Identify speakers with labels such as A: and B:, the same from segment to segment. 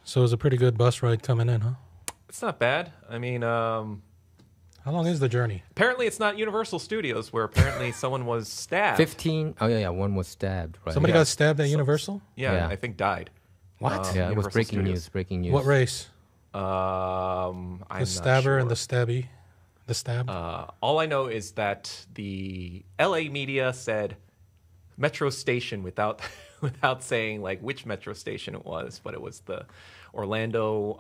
A: So it was a pretty good bus ride coming in, huh?
B: It's not bad. I mean,
A: How long is the journey?
B: apparently it's not Universal Studios, where apparently someone was stabbed.
C: 15. Oh, yeah, one was stabbed, right?
A: Somebody
B: Yeah.
A: got stabbed at Universal?
B: Yeah,
C: Yeah.
B: I think died.
A: What?
C: Yeah, it was
B: Universal
C: breaking
B: Studios.
C: news, breaking news.
A: What race?
B: I'm
A: The
B: not
A: stabber
B: sure.
A: and the stabby? The stab?
B: All I know is that the LA media said metro station without without saying like which metro station it was, but it was the Orlando,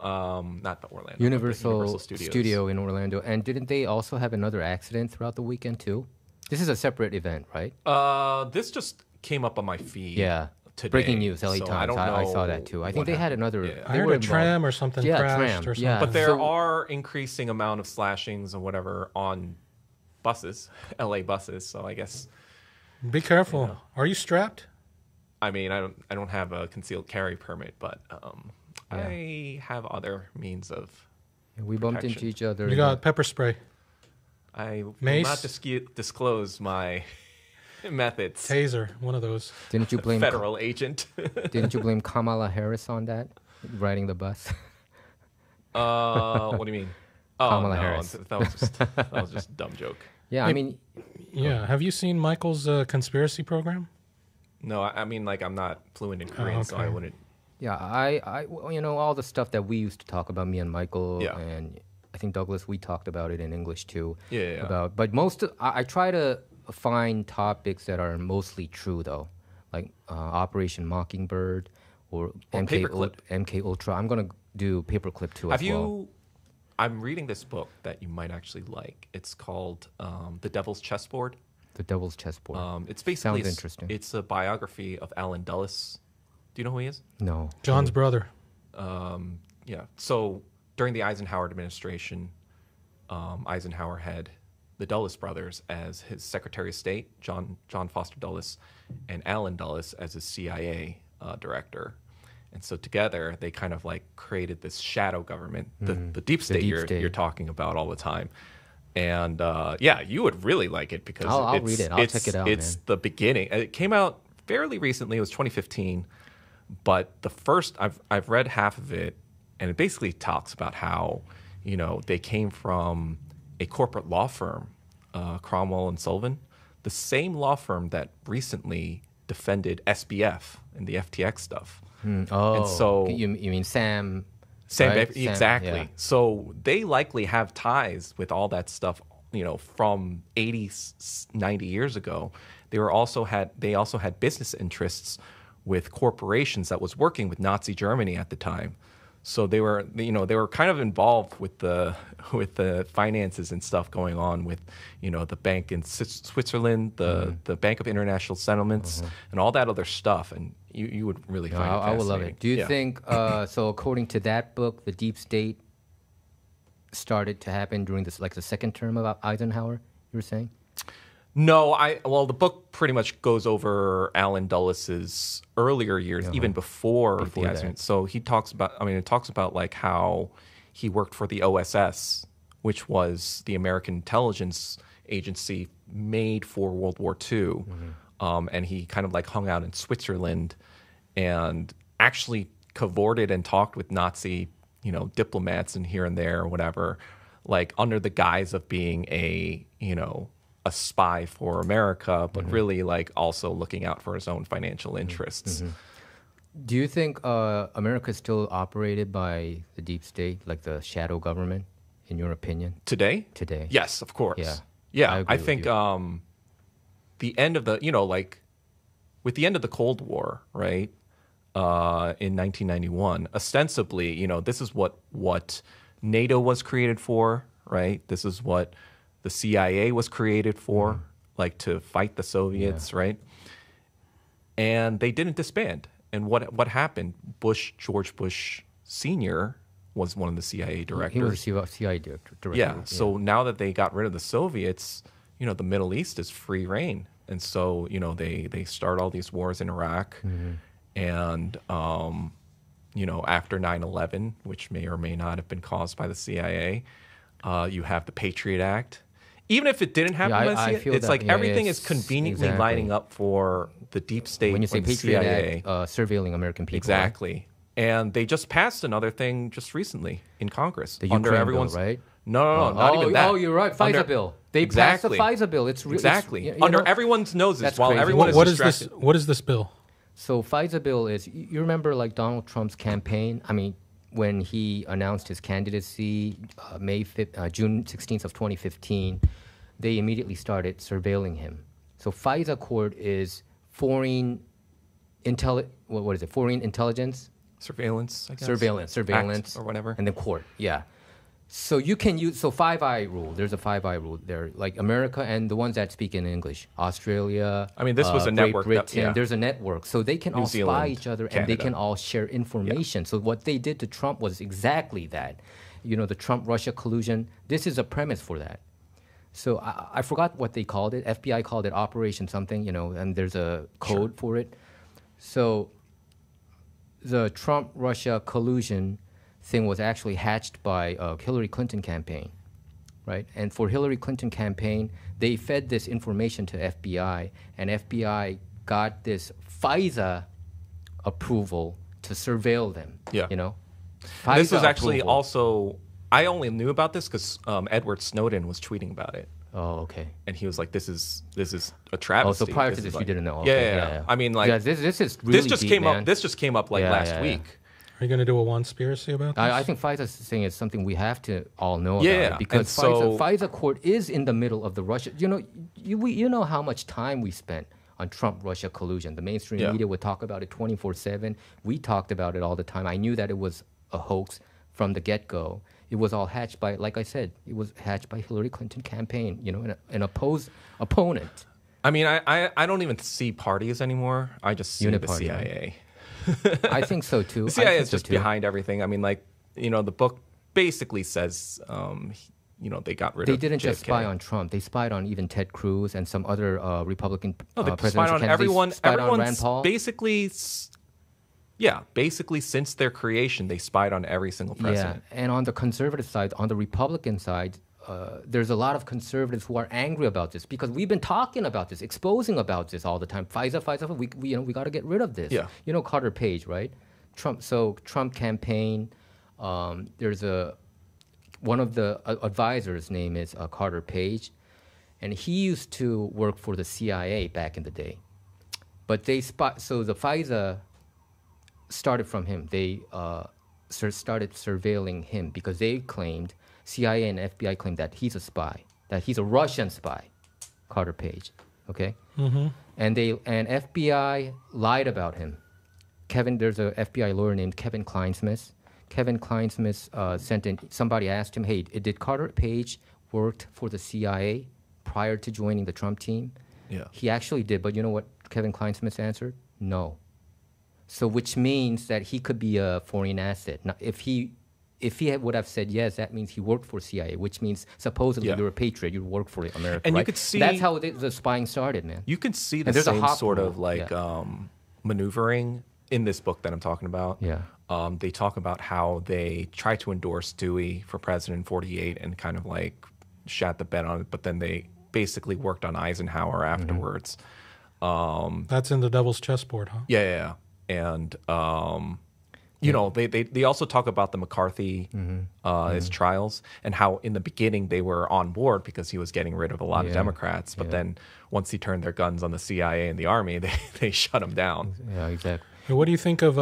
B: not the Orlando, but the
C: Universal
B: Studios.
C: Studio in Orlando. And didn't they also have another accident throughout the weekend, too? This is a separate event, right?
B: This just came up on my feed.
C: Yeah.
B: Today,
C: Breaking news, LA
B: so
C: Times. I saw that, too. I think they had another...
B: Yeah.
A: I
C: they
A: heard
C: were
A: a
C: involved.
A: tram or something
C: Yeah,
A: crashed
C: tram,
A: or something.
C: yeah.
B: But there
C: So-
B: are increasing amount of slashings and whatever on buses, LA buses. So I guess,
A: Be careful. Are you strapped?
B: I mean, I don't have a concealed carry permit, but I have other means of.
C: We bumped into
B: protection.
C: each other.
A: You got pepper spray.
B: I will
A: Mace?
B: not disclose my methods.
A: Taser, one of those.
C: Didn't you blame
B: Federal agent.
C: Didn't you blame Kamala Harris on that, riding the bus?
B: What do you mean? Oh,
C: Kamala
B: no,
C: Harris.
B: that was just a dumb joke.
C: Yeah, I mean,
A: Yeah. Have you seen Michael's conspiracy program?
B: No, I mean like I'm not fluent in Korean, so I
A: okay.
B: wouldn't.
C: yeah, I, you know, all the stuff that we used to talk about, me and Michael,
B: Yeah.
C: and I think Douglas, we talked about it in English too.
B: Yeah.
C: About, but I try to find topics that are mostly true though, like Operation Mockingbird or
B: Paperclip.
C: MK Ultra. I'm gonna do Paperclip too.
B: Have
C: as
B: you?
C: well.
B: I'm reading this book that you might actually like. It's called The Devil's Chessboard.
C: The Devil's Chessboard?
B: It's basically
C: Sounds interesting.
B: It's a biography of Alan Dulles. Do you know who he is?
C: No.
A: John's brother.
B: Yeah. So during the Eisenhower administration, Eisenhower had the Dulles brothers as his Secretary of State, John Foster Dulles, and Alan Dulles as his CIA director. And so together they kind of like created this shadow government, the deep state,
C: deep state.
B: you're talking about all the time. And yeah, you would really like it because
C: I'll read it. I'll check it out,
B: It's
C: man.
B: the beginning. It came out fairly recently. It was 2015. But the first, I've read half of it, and it basically talks about how, you know, they came from a corporate law firm, Cromwell and Sullivan, the same law firm that recently defended SBF and the FTX stuff.
C: Oh,
B: And so-
C: you mean Sam?
B: Sam,
C: right?
B: exactly.
C: yeah.
B: So they likely have ties with all that stuff, you know, from 80, 90 years ago. They also had business interests with corporations that was working with Nazi Germany at the time. So they were kind of involved with the finances and stuff going on with, you know, the bank in Switzerland, the Bank of International Settlements, and all that other stuff. And you would really find it
C: I would love
B: fascinating.
C: it. Do you
B: Yeah.
C: think so? According to that book, the deep state started to happen during this, like the second term of Eisenhower. You were saying?
B: No, well, the book pretty much goes over Alan Dulles's earlier years, even before the
C: that.
B: Eisenhower. So he talks about, it talks about like how he worked for the OSS, which was the American intelligence agency made for World War II. And he kind of like hung out in Switzerland and actually cavorted and talked with Nazi, you know, diplomats and here and there or whatever, like under the guise of being a spy for America, but really like also looking out for his own financial interests.
C: Do you think America is still operated by the deep state, like the shadow government, in your opinion?
B: Today?
C: Today.
B: Yes, of course.
C: Yeah.
B: Yeah,
C: I agree
B: I
C: with
B: think
C: you.
B: The end of the, you know, like with the end of the Cold War, right, in 1991, ostensibly, you know, this is what NATO was created for, right? This is what the CIA was created for, like to fight the Soviets, right? And they didn't disband. And what happened? George Bush Sr. was one of the CIA directors.
C: He was a CIA director.
B: Yeah. So now that they got rid of the Soviets, you know, the Middle East is free reign. And so, you know, they start all these wars in Iraq. And, you know, after 9/11, which may or may not have been caused by the CIA, you have the Patriot Act. Even if it didn't happen
C: Yeah,
B: by the
C: I
B: CIA,
C: feel
B: it's
C: that,
B: like
C: yeah,
B: everything
C: yes,
B: is conveniently
C: exactly.
B: lining up for the deep state
C: when you say
B: or the
C: Patriot
B: CIA.
C: Act, surveilling American people. right?
B: Exactly. And they just passed another thing just recently in Congress.
C: The Ukraine bill, right?
B: No, not even that.
C: Oh, you're right. FISA bill. They
B: Exactly.
C: passed the FISA bill. It's
B: Exactly.
C: It's,
B: under everyone's noses
C: that's
B: while
C: crazy.
B: everyone
A: What
B: is
A: is this?
B: distracted.
A: What is this bill?
C: So FISA bill is, you remember like Donald Trump's campaign? I mean, when he announced his candidacy, June 16th of 2015, they immediately started surveilling him. So FISA court is foreign what is it? Foreign intelligence?
B: Surveillance, I guess.
C: Surveillance
B: Act or whatever.
C: And then court, yeah. So you can use, so 5-eye rule, there's a 5-eye rule there, like America and the ones that speak in English, Australia,
B: I mean, this was a
C: Great
B: network that-
C: Britain,
B: yeah.
C: there's a network. So they can
B: New
C: all spy
B: Zealand,
C: each other and they
B: Canada.
C: can all share information. So what they did to Trump was exactly that. You know, the Trump-Russia collusion, this is a premise for that. So I forgot what they called it. FBI called it Operation something, you know, and there's a code for it. So the Trump-Russia collusion thing was actually hatched by Hillary Clinton campaign, right? And for Hillary Clinton campaign, they fed this information to FBI, and FBI got this FISA approval to surveil them.
B: Yeah.
C: You know,
B: This was
C: FISA
B: actually
C: approval.
B: also, I only knew about this because Edward Snowden was tweeting about it.
C: Oh, okay.
B: And he was like, "This is a
C: Oh,
B: travesty."
C: so prior to
B: is
C: this,
B: like-
C: really didn't know.
B: Yeah,
C: Okay,
B: yeah. I mean, like,
C: yeah, this is really
B: this just
C: deep,
B: came
C: man.
B: up. This just came up like
C: Yeah,
B: last
C: yeah,
B: week.
A: Are you going to do a conspiracy about this?
C: I think FISA thing is something we have to all know
B: Yeah,
C: about it because
B: and so-
C: FISA court is in the middle of the Russia. You know, you know how much time we spent on Trump-Russia collusion. The mainstream
B: Yeah.
C: media would talk about it 24/7. We talked about it all the time. I knew that it was a hoax from the get-go. It was all hatched by, like I said, it was hatched by Hillary Clinton campaign. You know, an opponent.
B: I mean, I don't even see parties anymore. I just see the
C: Uniparty,
B: CIA.
C: I think so too.
B: The
C: I
B: CIA
C: think
B: is
C: so
B: just
C: too.
B: behind everything. I mean, like, you know, the book basically says, you know, they got rid
C: They
B: of
C: didn't just
B: JFK.
C: spy on Trump. They spied on even Ted Cruz and some other Republican
B: No, they
C: presidential
B: spied on
C: candidates.
B: everyone.
C: They spied on Rand
B: Everyone's
C: Paul.
B: basically, basically since their creation, they spied on every single president.
C: Yeah, and on the conservative side, on the Republican side, there's a lot of conservatives who are angry about this because we've been talking about this, exposing about this all the time. FISA, we got to get rid of this.
B: Yeah.
C: You know Carter Page, right? Trump campaign. There's one of the advisors' name is Carter Page, and he used to work for the CIA back in the day. But so the FISA started from him. They started surveilling him because they claimed, CIA and FBI claimed that he's a spy, that he's a Russian spy, Carter Page, okay?
A: Mm-hmm.
C: And FBI lied about him. There's a FBI lawyer named Kevin Kleinsmith. Kevin Kleinsmith sent in, somebody asked him, hey, did Carter Page worked for the CIA prior to joining the Trump team?
B: Yeah.
C: He actually did, but you know what Kevin Kleinsmith answered? No. So which means that he could be a foreign asset. Now, if he would have said yes, that means he worked for CIA, which means supposedly you're a patriot, you work for America.
B: And
C: right?
B: you could see
C: that's how the spying started, man.
B: You can see the
C: And there's a
B: same
C: hot
B: sort
C: rule.
B: of like
C: Yeah.
B: maneuvering in this book that I'm talking about.
C: Yeah.
B: They talk about how they tried to endorse Dewey for president in 48 and kind of like shat the bed on it, but then they basically worked on Eisenhower afterwards.
A: That's in the Devil's Chessboard, huh?
B: Yeah. And, you know, they also talk about the McCarthy his trials and how in the beginning they were on board because he was getting rid of a lot of Democrats. But then once he turned their guns on the CIA and the army, they shut him down.
C: Yeah, exactly.
A: Hey, what do you think of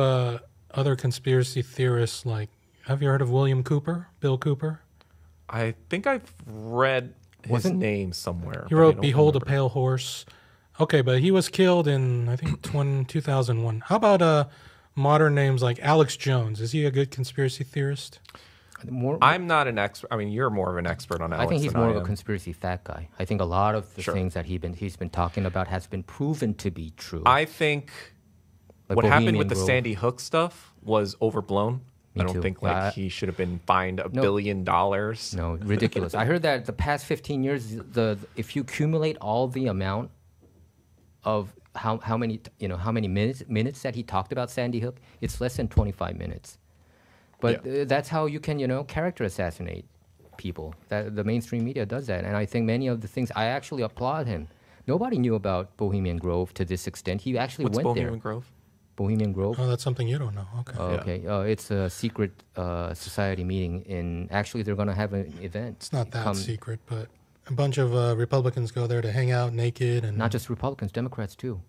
A: other conspiracy theorists? Like, have you heard of William Cooper, Bill Cooper?
B: I think I've read his name somewhere.
A: He
B: but I
A: wrote
B: don't
A: "Behold
B: remember.
A: a Pale Horse." Okay, but he was killed in, I think, 2001. How about modern names like Alex Jones? Is he a good conspiracy theorist?
B: I'm not an expert. I mean, you're more of an expert on Alex
C: I think he's
B: than
C: more
B: I
C: of a
B: am.
C: conspiracy fact guy. I think a lot of the things that he's been talking about has been proven to be true.
B: I think
C: Like
B: what happened
C: Bohemian
B: with the
C: Grove.
B: Sandy Hook stuff was overblown.
C: Me
B: I don't
C: too.
B: think
C: Yeah,
B: he should have been fined $1 billion.
C: No, ridiculous. I heard that the past 15 years, if you accumulate all the amount of how many minutes that he talked about Sandy Hook, it's less than 25 minutes. But that's how you can character assassinate people. The mainstream media does that, and I think many of the things I actually applaud him. Nobody knew about Bohemian Grove to this extent. He actually
B: What's
C: went
B: Bohemian
C: there.
B: Grove?
C: Bohemian Grove.
A: Oh, that's something you don't know. Okay.
C: Oh, okay. It's a secret society meeting. Actually, they're going to have an event.
A: It's not that secret, but a bunch of Republicans go there to hang out naked. And
C: not just Republicans, Democrats too.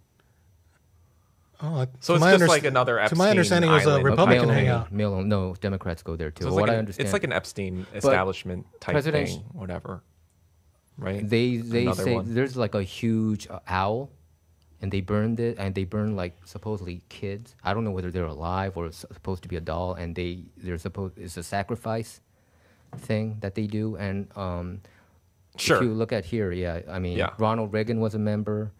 A: Oh,
B: so it's just like another Epstein
A: to my understanding, it was a Republican hangout.
C: No, Democrats go there too.
B: So
C: what I understand,
B: it's like an Epstein establishment type thing, whatever. Right?
C: They say there's like a huge owl, and they burned it, and they burned like supposedly kids. I don't know whether they're alive or it's supposed to be a doll, and it's a sacrifice thing that they do. And
B: sure.
C: If you look at here, Ronald Reagan was a member.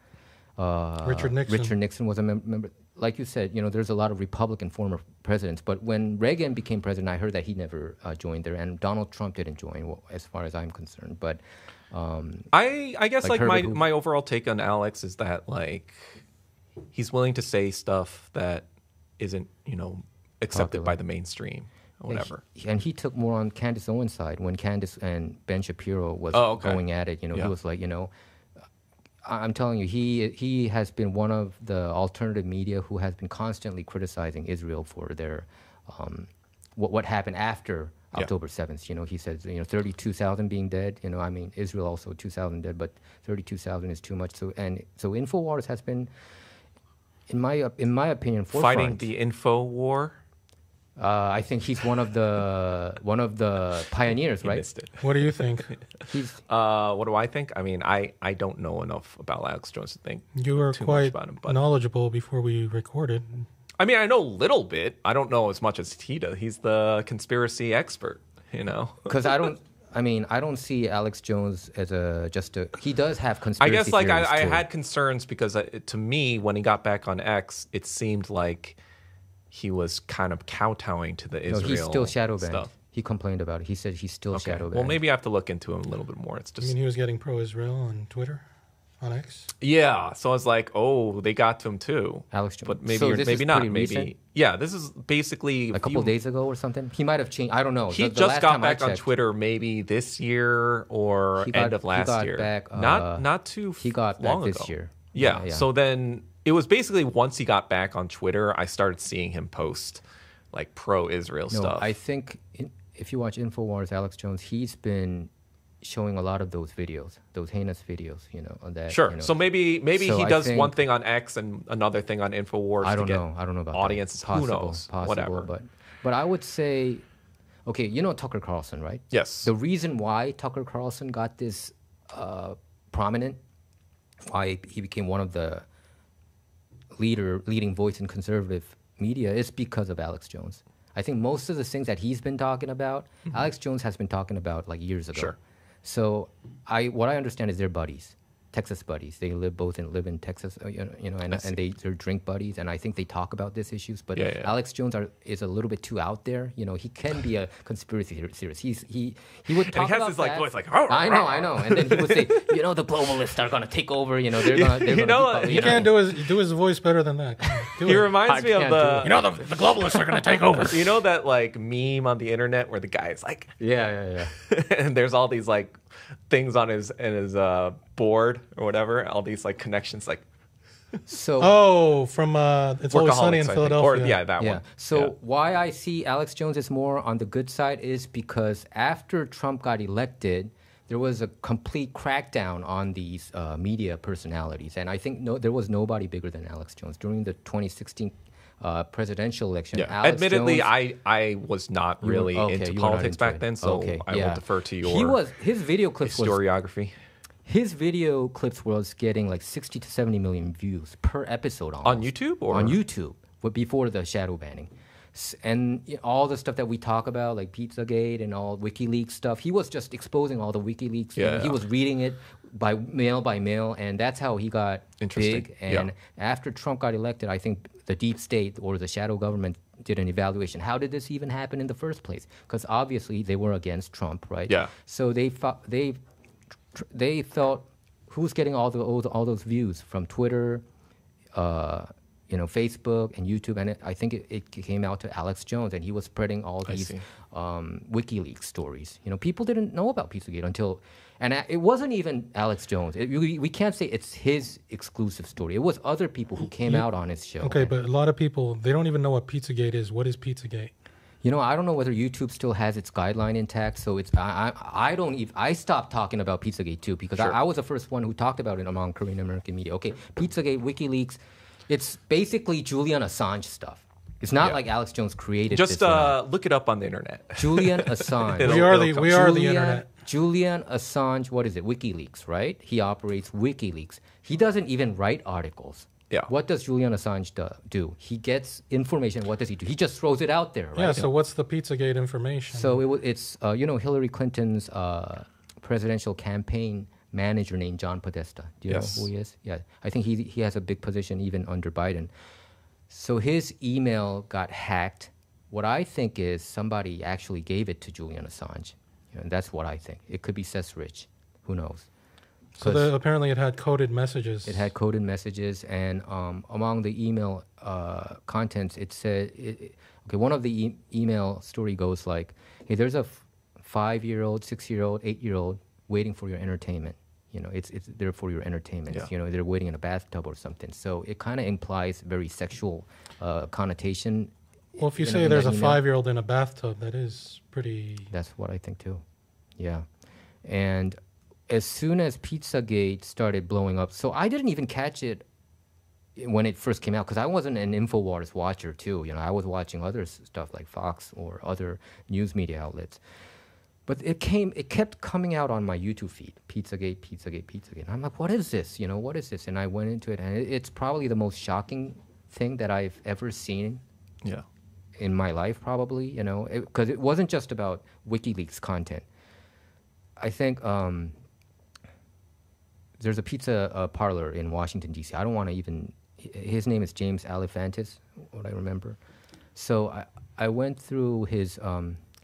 A: Richard
C: Nixon was a member. Like you said, there's a lot of Republican former presidents. But when Reagan became president, I heard that he never joined there, and Donald Trump didn't join, as far as I'm concerned. But
B: I guess like my overall take on Alex is that like he's willing to say stuff that isn't accepted by the mainstream or whatever.
C: And he took more on Candace Owens' side when Candace and Ben Shapiro was going at it. He was like, I'm telling you, he has been one of the alternative media who has been constantly criticizing Israel for their what happened after October 7th. He says 32,000 being dead. Israel also 2,000 dead, but 32,000 is too much. So Infowars has been, in my opinion, forefront.
B: Fighting the info war.
C: I think he's one of the pioneers, right?
B: Missed it.
A: What do you think?
B: What do I think? I don't know enough about Alex Jones to think
A: you were
B: too
A: quite
B: much about him, but
A: knowledgeable before we recorded.
B: I know a little bit. I don't know as much as he does. He's the conspiracy expert,
C: Because I don't see Alex Jones as he does have conspiracy
B: I guess like I
C: too.
B: had concerns because to me, when he got back on X, it seemed like he was kind of kowtowing to the Israel
C: he's still shadow banned.
B: stuff.
C: He complained about it. He said he's still shadow banned.
B: Well, maybe I have to look into him a little bit more. It's just
A: he was getting pro-Israel on Twitter, on X.
B: Yeah, so I was like, oh, they got to him too.
C: Alex Jones.
B: But maybe
C: So this
B: maybe
C: is
B: not.
C: pretty
B: Maybe
C: recent?
B: yeah. This is basically
C: a couple days ago or something. He might have changed. I don't know.
B: He
C: The
B: just
C: last
B: got
C: time I
B: back on
C: checked,
B: Twitter maybe this year or end of last year.
C: Back,
B: not too
C: he got
B: long
C: back
B: ago.
C: this year.
B: Yeah. So then it was basically once he got back on Twitter, I started seeing him post like pro-Israel stuff.
C: I think if you watch Infowars, Alex Jones, he's been showing a lot of those videos, those heinous videos, on that.
B: Sure. So maybe
C: So
B: he
C: I
B: does
C: think-
B: one thing on X and another thing on Infowars.
C: I don't
B: to get
C: know. I don't know about
B: audiences.
C: that.
B: Who knows? Whatever.
C: But I would say, okay, Tucker Carlson, right?
B: Yes.
C: The reason why Tucker Carlson got this prominent, why he became one of the leading voice in conservative media is because of Alex Jones. I think most of the things that he's been talking about, Alex Jones has been talking about like years ago.
B: Sure.
C: So what I understand is they're buddies, Texas buddies. They live in Texas, and they're drink buddies, and I think they talk about these issues. But Alex Jones is a little bit too out there. He can be a conspiracy theorist. He would talk
B: and he has
C: about
B: his like
C: that.
B: voice like
C: I know, and then he would say, the globalists are gonna take over. They're gonna.
A: He can't do his voice better than that.
B: He reminds me of
A: the globalists are going to take over.
B: You know that like meme on the internet where the guy is like
C: yeah.
B: and there's all these like things on his board or whatever, all these like connections like
C: So
A: from It's Always Sunny in
B: Workaholics, I think.
A: Philadelphia.
B: Or, that one.
C: So why I see Alex Jones is more on the good side is because after Trump got elected, there was a complete crackdown on these media personalities. And I think there was nobody bigger than Alex Jones. During the 2016 presidential election, Alex
B: admittedly,
C: Jones,
B: I was not really into politics back then, so I will defer to your
C: his video clips
B: historiography.
C: His video clips was getting like 60 to 70 million views per episode
B: on YouTube or
C: on YouTube, but before the shadow banning. And all the stuff that we talk about, like Pizzagate and all WikiLeaks stuff, he was just exposing all the WikiLeaks. He was reading it by mail, and that's how he got big. And after Trump got elected, I think the deep state or the shadow government did an evaluation. How did this even happen in the first place? Because obviously they were against Trump, right?
B: Yeah.
C: So they felt who's getting all those views from Twitter, Facebook and YouTube, and I think it came out to Alex Jones, and he was spreading all these WikiLeaks stories. People didn't know about Pizzagate until, and it wasn't even Alex Jones. We can't say it's his exclusive story. It was other people who came out on his show.
A: Okay, but a lot of people, they don't even know what Pizzagate is. What is Pizzagate?
C: I don't know whether YouTube still has its guideline intact. So I stopped talking about Pizzagate too, because I was the first one who talked about it among Korean American media. Okay, Pizzagate, WikiLeaks, it's basically Julian Assange stuff. It's not like Alex Jones created.
B: Just look it up on the internet.
C: Julian Assange.
A: We are the internet.
C: Julian Assange. What is it? WikiLeaks, right? He operates WikiLeaks. He doesn't even write articles.
B: Yeah.
C: What does Julian Assange do? He gets information. What does he do? He just throws it out there, right?
A: Yeah. So what's the Pizzagate information?
C: So it's Hillary Clinton's presidential campaign manager named John Podesta. Do you know who he is? Yeah. I think he has a big position even under Biden. So his email got hacked. What I think is somebody actually gave it to Julian Assange. And that's what I think. It could be Seth Rich. Who knows?
A: So apparently it had coded messages.
C: It had coded messages, and among the email contents, it said, one of the email story goes like, hey, there's a 5-year-old, 6-year-old, 8-year-old waiting for your entertainment. It's there for your entertainment.
B: Yeah.
C: They're waiting in a bathtub or something. So it kind of implies very sexual connotation.
A: Well, if you say there's a 5-year-old in a bathtub, that is pretty...
C: That's what I think too. Yeah. And as soon as Pizzagate started blowing up, so I didn't even catch it when it first came out, because I wasn't an InfoWars watcher too. I was watching other stuff like Fox or other news media outlets. But it kept coming out on my YouTube feed, Pizzagate, Pizzagate, Pizzagate. And I'm like, what is this? What is this? And I went into it, and it's probably the most shocking thing that I've ever seen in my life, probably, because it wasn't just about WikiLeaks content. I think there's a pizza parlor in Washington, D.C. I don't want to even... His name is James Alefantis, what I remember. So I went through his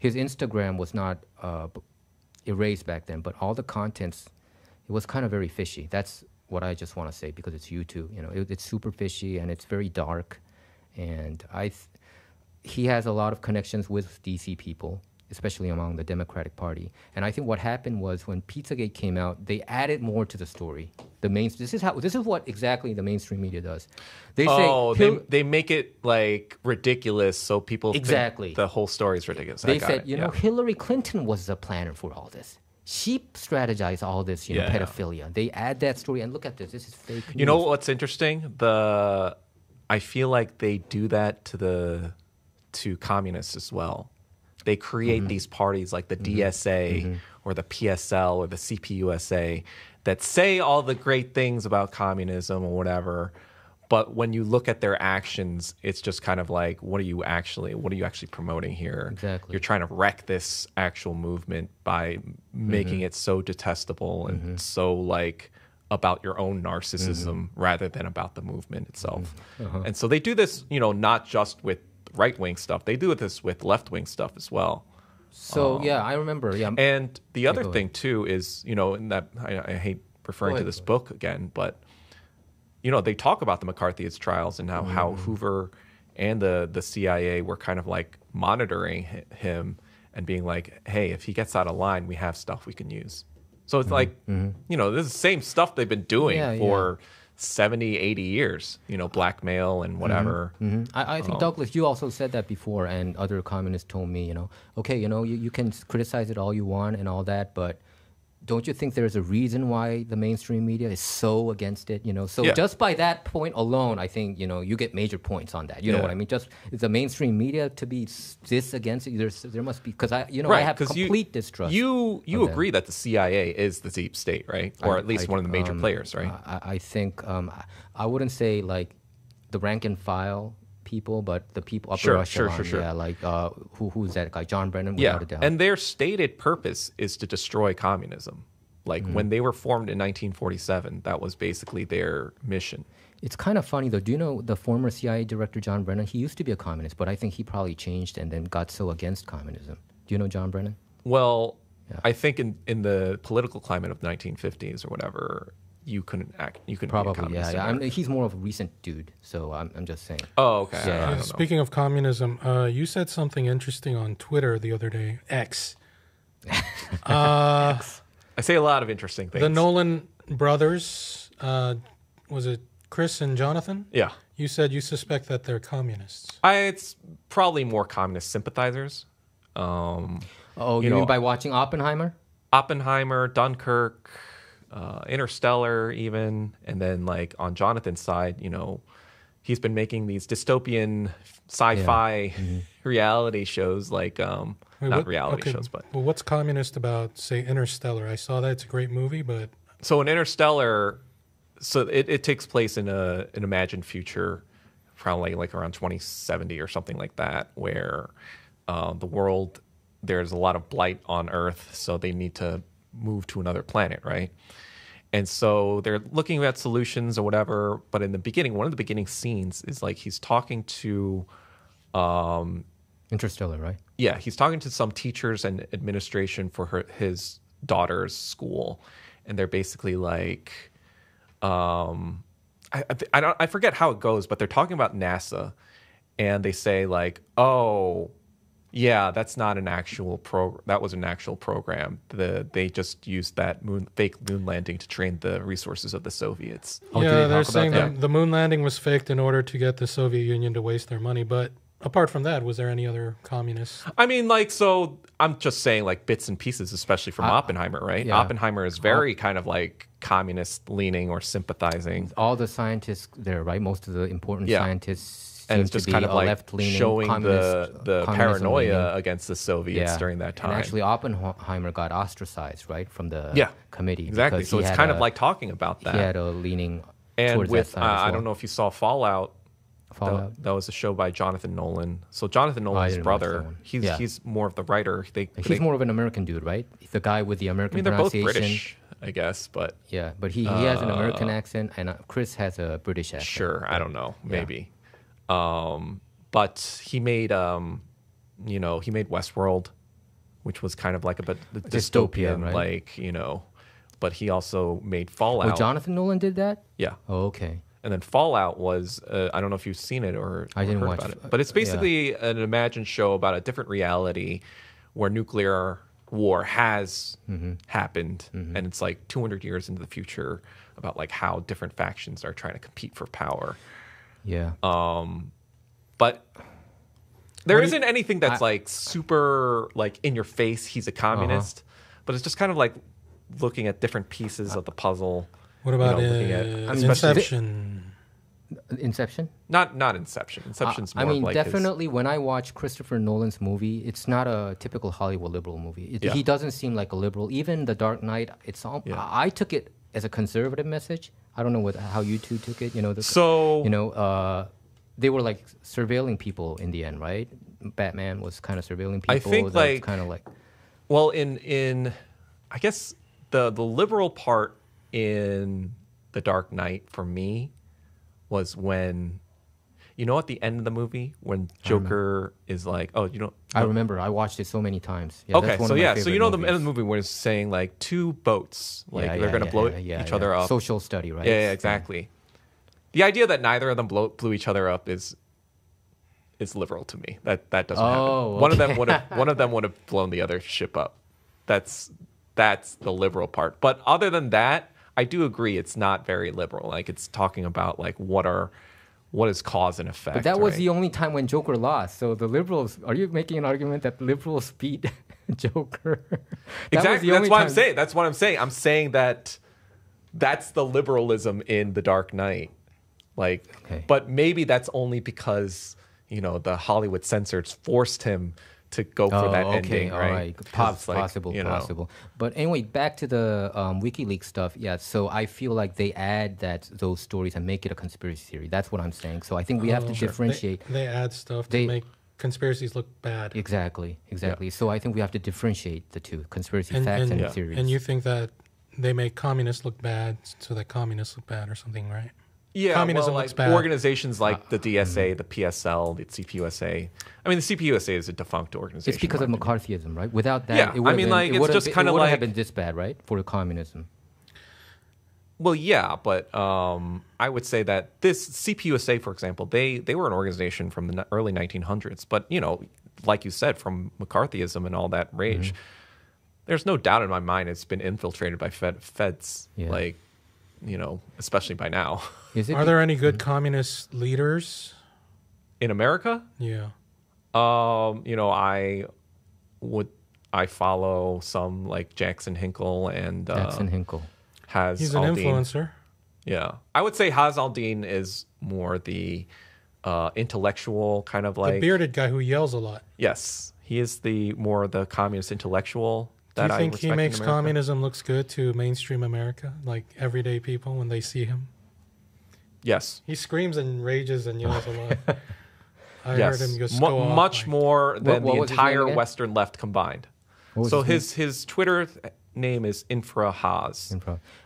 C: Instagram was not erased back then, but all the contents, it was kind of very fishy. That's what I just want to say, because it's YouTube. It's super fishy, and it's very dark. And he has a lot of connections with DC people, especially among the Democratic Party. And I think what happened was when Pizzagate came out, they added more to the story. This is what exactly the mainstream media does. They say
B: they make it like ridiculous, so people
C: think
B: the whole story is ridiculous.
C: They said, Hillary Clinton was the planner for all this. She strategized all this, pedophilia. Yeah. They add that story, and look at this. This is fake news.
B: You know what's interesting? I feel like they do that to communists as well. They create these parties like the DSA or the PSL or the CPUSA that say all the great things about communism or whatever, but when you look at their actions, it's just kind of like, what are you actually promoting here?
C: Exactly.
B: You're trying to wreck this actual movement by making it so detestable and so like about your own narcissism rather than about the movement itself. And so they do this, not just with right-wing stuff. They do this with left-wing stuff as well.
C: So, I remember. Yeah.
B: And the other thing, too, is, in that I hate referring to this book again, but, they talk about the McCarthyist trials and how Hoover and the CIA were kind of like monitoring him and being like, hey, if he gets out of line, we have stuff we can use. So it's like, this is the same stuff they've been doing for 70, 80 years, blackmail and whatever.
C: I think, Douglas, you also said that before, and other communists told me, okay, you can criticize it all you want and all that, but don't you think there's a reason why the mainstream media is so against it? So just by that point alone, I think, you get major points on that. You know what I mean? Just is the mainstream media to be this against it? There must be, because I have complete distrust.
B: You agree that the CIA is the deep state, right? Or at least one of the major players, right?
C: I think I wouldn't say like the rank and file people, but the people upper echelon. Sure. Yeah, like who's that guy? John Brennan.
B: Yeah, and their stated purpose is to destroy communism. Like when they were formed in 1947, that was basically their mission.
C: It's kind of funny though. Do you know the former CIA director John Brennan? He used to be a communist, but I think he probably changed and then got so against communism. Do you know John Brennan?
B: Well, I think in the political climate of 1950s or whatever, you couldn't act. You couldn't be a
C: Probably,
B: communist.
C: yeah.
B: in America.
C: He's more of a recent dude, so I'm just saying.
B: Oh, okay.
C: Yeah.
B: I don't know.
A: Speaking of communism, you said something interesting on Twitter the other day. X.
B: I say a lot of interesting things.
A: The Nolan brothers, was it Chris and Jonathan?
B: Yeah.
A: You said you suspect that they're communists.
B: It's probably more communist sympathizers.
C: Oh,
B: You
C: you
B: know-
C: mean by watching Oppenheimer?
B: Oppenheimer, Dunkirk, Interstellar, even, and then like on Jonathan's side, he's been making these dystopian sci-fi reality shows, like not
A: Wait,
B: reality shows, but
A: Well, what's communist about, say, Interstellar? I saw that. It's a great movie, but
B: so in Interstellar, so it takes place in an imagined future, probably like around 2070 or something like that, where the world, there's a lot of blight on Earth, so they need to move to another planet, right? And so they're looking at solutions or whatever. But in the beginning, one of the beginning scenes is like he's talking to,
C: Interstellar, right?
B: yeah, he's talking to some teachers and administration for his daughter's school, and they're basically like, I forget how it goes, but they're talking about NASA, and they say like, oh, yeah, that's not an actual that was an actual program. They just used that fake moon landing to drain the resources of the Soviets.
C: Oh, do
A: yeah,
C: they
A: they're
C: talk about
A: saying
C: that?
A: the moon landing was faked in order to get the Soviet Union to waste their money. But apart from that, was there any other communists?
B: I mean, like, so I'm just saying like bits and pieces, especially from Oppenheimer, right?
C: yeah.
B: Oppenheimer is very kind of like communist leaning or sympathizing.
C: All the scientists there, right? Most of the important
B: Yeah.
C: scientists
B: And
C: seem
B: it's just
C: to be
B: kind of like
C: left-leaning,
B: showing the
C: communism
B: paranoia
C: leaning.
B: against the Soviets during that time.
C: And actually, Oppenheimer got ostracized, right, from the
B: Yeah,
C: committee.
B: exactly.
C: because
B: So
C: he
B: it's
C: had
B: kind of like talking about
C: he
B: that.
C: had a leaning
B: And
C: towards
B: with
C: that side as
B: I
C: well.
B: don't know if you saw Fallout.
C: Fallout.
B: That was a show by Jonathan Nolan. So Jonathan Nolan's
C: didn't watch that
B: brother,
C: one.
B: he's
C: Yeah.
B: he's more of the writer.
C: He's more of an American dude, right? The guy with the
B: I
C: American
B: mean, they're both
C: pronunciation.
B: British, I guess, but
C: Yeah, but he has an American accent, and Chris has a British accent.
B: sure, I don't know, maybe. But he made, he made Westworld, which was kind of like a dystopian,
C: right?
B: like, But he also made Fallout.
C: Oh, Jonathan Nolan did that?
B: Yeah.
C: Oh, okay.
B: And then Fallout was, I don't know if you've seen it or
C: I didn't
B: heard
C: watch
B: about
C: it.
B: it. But it's basically an imagined show about a different reality where nuclear war has happened. And it's like 200 years into the future about like how different factions are trying to compete for power.
C: Yeah.
B: But there isn't anything that's like super like in your face, he's a communist. But it's just kind of like looking at different pieces of the puzzle.
A: What about
B: looking at-
A: Inception?
C: Inception?
B: Not Inception. Inception's more
C: I mean,
B: like his-
C: definitely when I watch Christopher Nolan's movie, it's not a typical Hollywood liberal movie.
B: Yeah.
C: He doesn't seem like a liberal. Even The Dark Knight, I took it as a conservative message. I don't know how you two took it. They were like surveilling people in the end, right? Batman was kind of surveilling people.
B: I think
C: That was
B: like
C: kind of like
B: well, in I guess the liberal part in The Dark Knight for me was when, at the end of the movie when Joker is like, oh, you don't.
C: I remember. I watched it so many times. Yeah,
B: Okay,
C: that's one
B: so
C: of my
B: yeah, so
C: favorite
B: the end of the
C: movies.
B: movie when it's saying like two boats, like they're gonna blow each other up.
C: Social study, right?
B: Yeah, exactly. The idea that neither of them blew each other up is liberal to me. That doesn't happen. One of them would have blown the other ship up. That's the liberal part. But other than that, I do agree it's not very liberal. Like it's talking about like what is cause and effect.
C: But that was
B: right?
C: the only time when Joker lost. So the liberals, are you making an argument that liberals beat Joker?
B: Exactly. That's what I'm saying. That's what I'm saying. I'm saying that that's the liberalism in The Dark Knight. Like, but maybe that's only because the Hollywood censors forced him to go for that ending,
C: all
B: right?
C: Possible. But anyway, back to the WikiLeaks stuff. Yeah, so I feel like they add those stories and make it a conspiracy theory. That's what I'm saying. So I think we have to differentiate.
A: They add stuff to make conspiracies look bad.
C: Exactly. Yeah. So I think we have to differentiate the two, conspiracy facts and theories.
A: And you think that they make communists look bad so that communists look bad or something, right?
B: Yeah,
A: communism
B: looks bad. Organizations like the DSA, the PSL, the CPUSA. I mean, the CPUSA is a defunct organization.
C: It's because of McCarthyism, right? Without that,
B: it's just kind of
C: would
B: like
C: have been this bad, right, for communism.
B: Well, yeah, but I would say that this CPUSA, for example, they were an organization from the early 1900s. But, like you said, from McCarthyism and all that rage, there's no doubt in my mind it's been infiltrated by feds, especially by now.
A: Are there any good communist leaders?
B: In America?
A: Yeah.
B: I follow some like Jackson Hinkle and...
C: Jackson Hinkle.
A: He's an influencer.
B: Yeah. I would say Haz al-Din is more the intellectual kind of like...
A: The bearded guy who yells a lot.
B: Yes. He is more the communist intellectual that I respect in America.
A: Do you think he makes communism looks good to mainstream America? Like everyday people when they see him?
B: Yes.
A: He screams and rages and yells a lot. I heard him just go off.
B: Much more than the entire Western left combined. So his Twitter name is Infra Haz.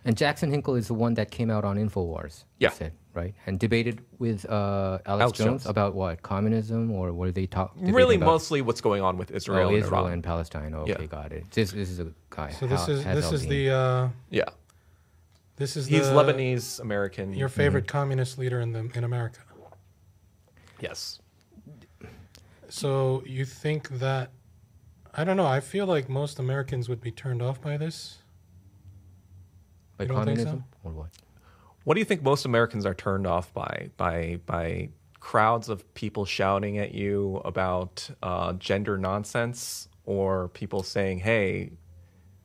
C: And Jackson Hinkle is the one that came out on InfoWars.
B: Yeah.
C: You said, right? And debated with Alex Jones about what? Communism? Or what did they talk?
B: Really mostly what's going on with Israel and Iran.
C: And Palestine. Okay, got it. This is a guy.
A: So this is the...
B: He's Lebanese American.
A: Your favorite communist leader in America.
B: Yes.
A: So you think that... I don't know. I feel like most Americans would be turned off by this.
C: By communism? Or what?
B: What do you think most Americans are turned off by crowds of people shouting at you about gender nonsense, or people saying, hey,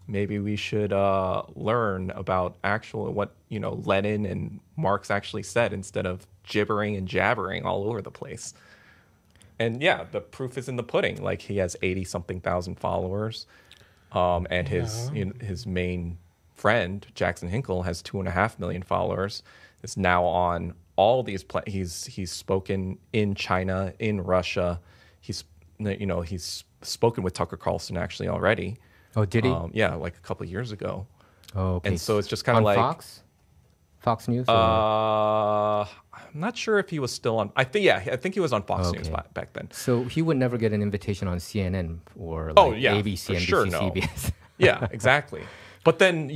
B: maybe we should learn about what Lenin and Marx actually said instead of gibbering and jabbering all over the place? And yeah, the proof is in the pudding. Like, he has 80-something thousand followers, and his main friend Jackson Hinkle has 2.5 million followers. Is now on all these. He's spoken in China, in Russia. He's spoken with Tucker Carlson actually already.
C: Oh, did he?
B: Yeah, like a couple of years ago.
C: Oh, okay.
B: And so it's just kind of like
C: Fox News.
B: I'm not sure if he was still on. I think he was on Fox News back then.
C: So he would never get an invitation on CNN or ABC, NBC,
B: sure,
C: CBS.
B: Yeah, exactly. But then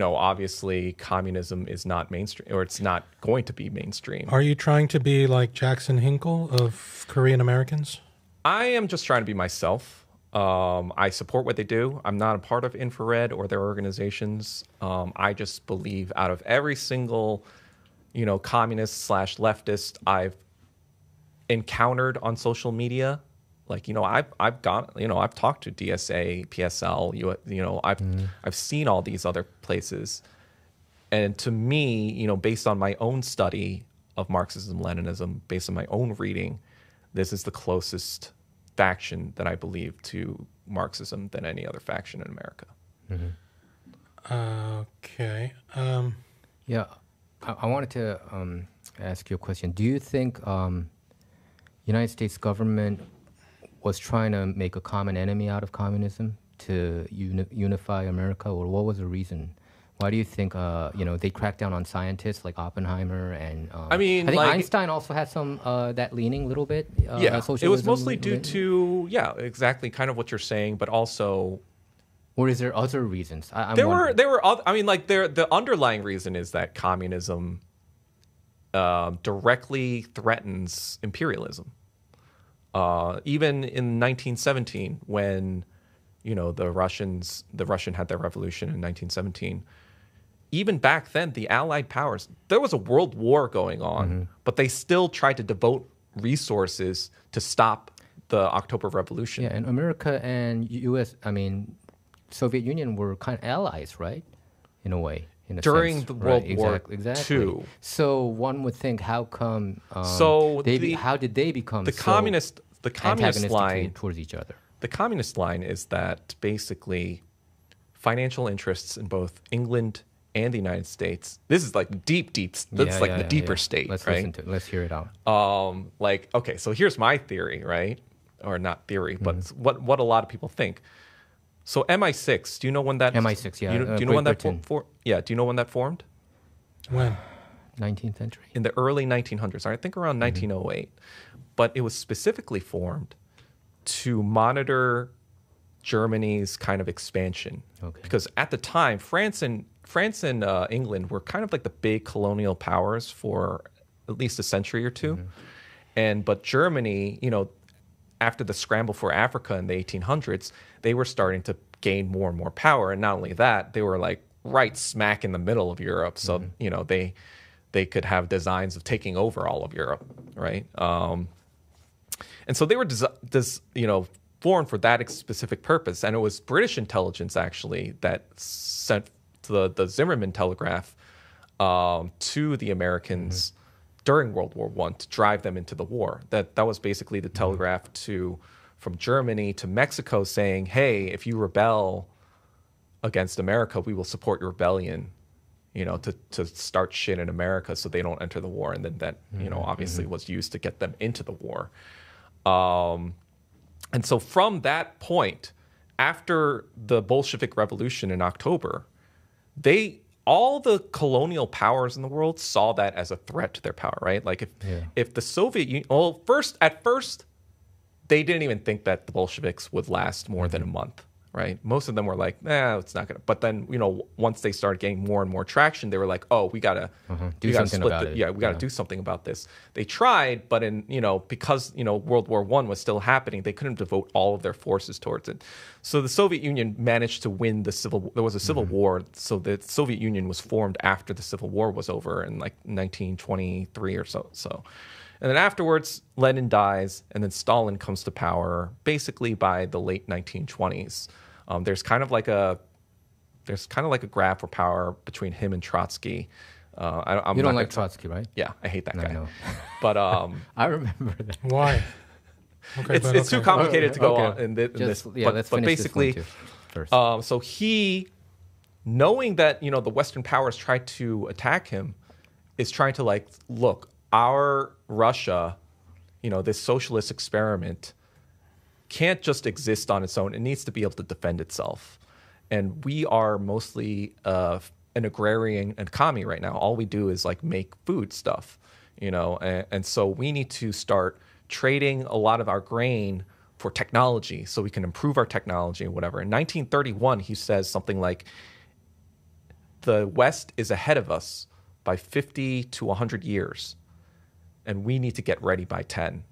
B: obviously communism is not mainstream, or it's not going to be mainstream.
A: Are you trying to be like Jackson Hinkle of Korean Americans?
B: I am just trying to be myself. I support what they do. I'm not a part of Infrared or their organizations. I just believe out of every single, communist / leftist I've encountered on social media, like, I've talked to DSA, PSL, I've seen all these other places. And to me, based on my own study of Marxism, Leninism, based on my own reading, this is the closest faction that I believe to Marxism than any other faction in America.
A: Okay.
C: Yeah, I wanted to ask you a question. Do you think United States government was trying to make a common enemy out of communism to unify America, or what was the reason? Why do you think they cracked down on scientists like Oppenheimer and I think Einstein also had some that leaning a little bit?
B: It was mostly due to exactly kind of what you're saying, but also.
C: Or is there other reasons?
B: There were other. I mean, like the underlying reason is that communism directly threatens imperialism. Even in 1917, when the Russian had their revolution in 1917. Even back then, the Allied powers, there was a world war going on, but they still tried to devote resources to stop the October Revolution.
C: Yeah, and America and Soviet Union were kind of allies, right? In a way.
B: During the World War II.
C: So one would think, how come? How did they become
B: the communist line
C: towards each other?
B: The communist line is that basically financial interests in both England and the United States. This is like deep. That's like the deeper state.
C: Let's
B: right?
C: listen to it. Let's hear it out.
B: Okay, so here's my theory, right? Or not theory, but what a lot of people think. So MI6, do you know when that?
C: MI6, yeah.
B: Do you know when that do you know when that formed?
A: When?
C: 19th century.
B: In the early 1900s. I think around 1908. But it was specifically formed to monitor Germany's kind of expansion. Okay. Because at the time, France and France and England were kind of like the big colonial powers for at least a century or two. But Germany, after the scramble for Africa in the 1800s, they were starting to gain more and more power. And not only that, they were like right smack in the middle of Europe. So, they could have designs of taking over all of Europe, right? And so they were, formed for that specific purpose. And it was British intelligence, actually, that sent the Zimmerman telegraph to the Americans during World War I to drive them into the war. That was basically the telegraph from Germany to Mexico saying, hey, if you rebel against America, we will support your rebellion, to start shit in America so they don't enter the war. And then that, obviously was used to get them into the war. And so from that point, after the Bolshevik Revolution in October, all the colonial powers in the world saw that as a threat to their power, right? Like if the Soviet Union, at first, they didn't even think that the Bolsheviks would last more than a month, right? Most of them were like, it's not gonna. But then, once they started getting more and more traction, they were like, oh, we gotta
C: do something about it.
B: Yeah, we gotta do something about this. They tried, but because World War I was still happening, they couldn't devote all of their forces towards it. So the Soviet Union managed to win there was a civil war. So the Soviet Union was formed after the Civil War was over in like 1923 or so. And then afterwards, Lenin dies, and then Stalin comes to power basically by the late 1920s. There's kind of like a graph for power between him and Trotsky.
C: You don't like Trotsky, right?
B: Yeah, I hate that guy.
C: No.
B: But
C: I remember that.
A: Why? Okay,
B: it's too complicated to go on in this.
C: Let's finish
B: basically,
C: this one first.
B: So he, knowing that the Western powers tried to attack him, is trying to like, look, our Russia, this socialist experiment can't just exist on its own. It needs to be able to defend itself. And we are mostly an agrarian economy right now. All we do is like make food stuff, and so we need to start trading a lot of our grain for technology so we can improve our technology and whatever. In 1931, he says something like, the West is ahead of us by 50 to 100 years. And we need to get ready by 10.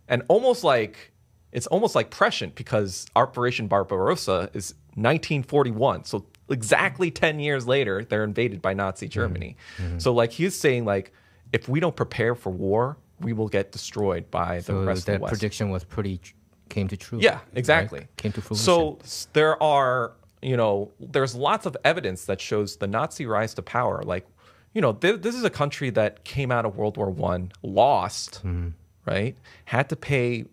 B: And it's almost like prescient, because Operation Barbarossa is 1941. So exactly 10 years later, they're invaded by Nazi Germany. So like he's saying, like, if we don't prepare for war, we will get destroyed by the rest of the West.
C: That prediction was came to true.
B: Yeah, exactly.
C: Right? Came to fruition.
B: So there are, there's lots of evidence that shows the Nazi rise to power. Like, this is a country that came out of World War I, lost, right? Had to pay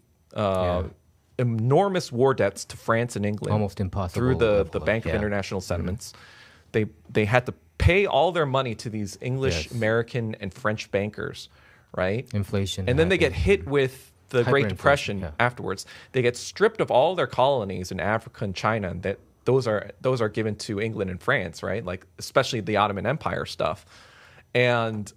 B: enormous war debts to France and England.
C: Almost impossible.
B: Through the Bank of International Settlements. They had to pay all their money to these English, American, and French bankers, right?
C: Inflation.
B: And then they get hit with the Great Depression afterwards. They get stripped of all their colonies in Africa and China, and those are given to England and France, right? Like especially the Ottoman Empire stuff. And,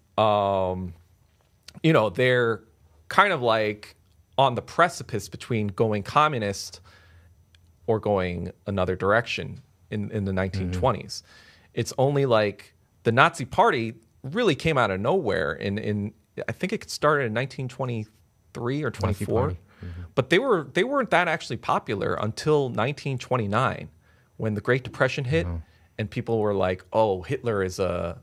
B: they're kind of like on the precipice between going communist or going another direction in the 1920s. It's only like the Nazi Party really came out of nowhere. I think it started in 1923 or 24. But they weren't that actually popular until 1929, when the Great Depression hit, and people were like, oh, Hitler is a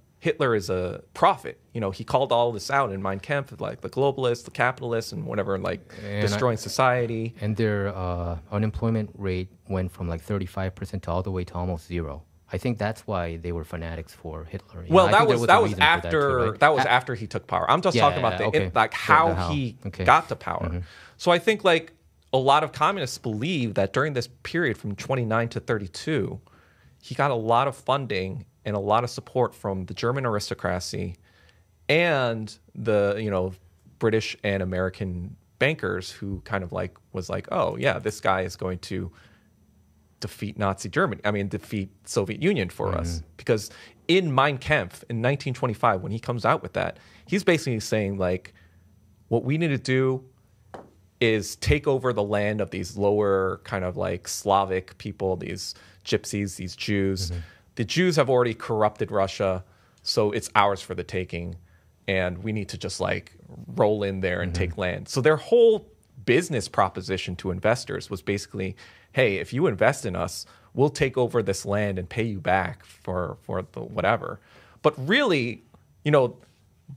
B: prophet. He called all this out in Mein Kampf, like the globalists, the capitalists, and whatever, destroying society.
C: And their unemployment rate went from like 35% to all the way to almost zero. I think that's why they were fanatics for Hitler.
B: Well, that was after he took power. I'm just talking about how he got to power. So I think like a lot of communists believe that during this period from 29 to 32, he got a lot of funding and a lot of support from the German aristocracy and the British and American bankers, who kind of like was like, oh yeah, this guy is going to defeat defeat Soviet Union for us. Because in Mein Kampf in 1925, when he comes out with that, he's basically saying like, what we need to do is take over the land of these lower kind of like Slavic people, these gypsies, these Jews. the Jews have already corrupted Russia, so it's ours for the taking, and we need to just like roll in there and take land. So their whole business proposition to investors was basically, hey, if you invest in us, we'll take over this land and pay you back for the whatever. But really,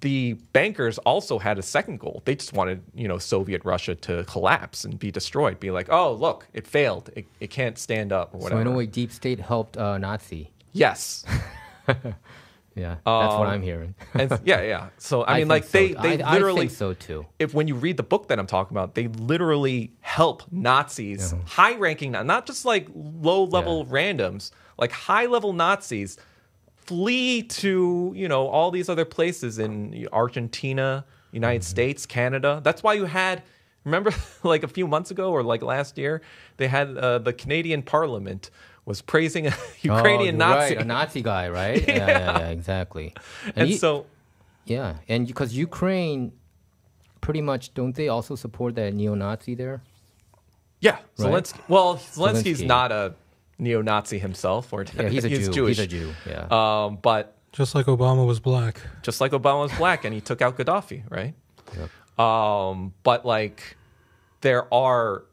B: the bankers also had a second goal. They just wanted, Soviet Russia to collapse and be destroyed. Be like, oh, look, it failed. It can't stand up or whatever.
C: So in a way, deep state helped Nazi.
B: Yes.
C: Yeah, that's what I'm hearing.
B: And yeah. So I mean, like they literally.
C: I think so too.
B: When you read the book that I'm talking about, they literally help Nazis, high-ranking, not just like low-level randoms, like high-level Nazis flee to all these other places in Argentina, United States, Canada. That's why you had. Remember, like a few months ago or like last year, they had the Canadian Parliament was praising a Ukrainian Nazi.
C: Right, a Nazi guy, right? Yeah, exactly. And and because Ukraine, pretty much, don't they also support that neo-Nazi there?
B: Yeah,
C: right?
B: Zelensky's not a neo-Nazi himself, or
C: he's a Jew.
B: Jewish.
C: He's a Jew. Yeah.
B: But
A: just like Obama was black.
B: Just like Obama was black, and he took out Gaddafi, right?
C: Yep.
B: But like, there are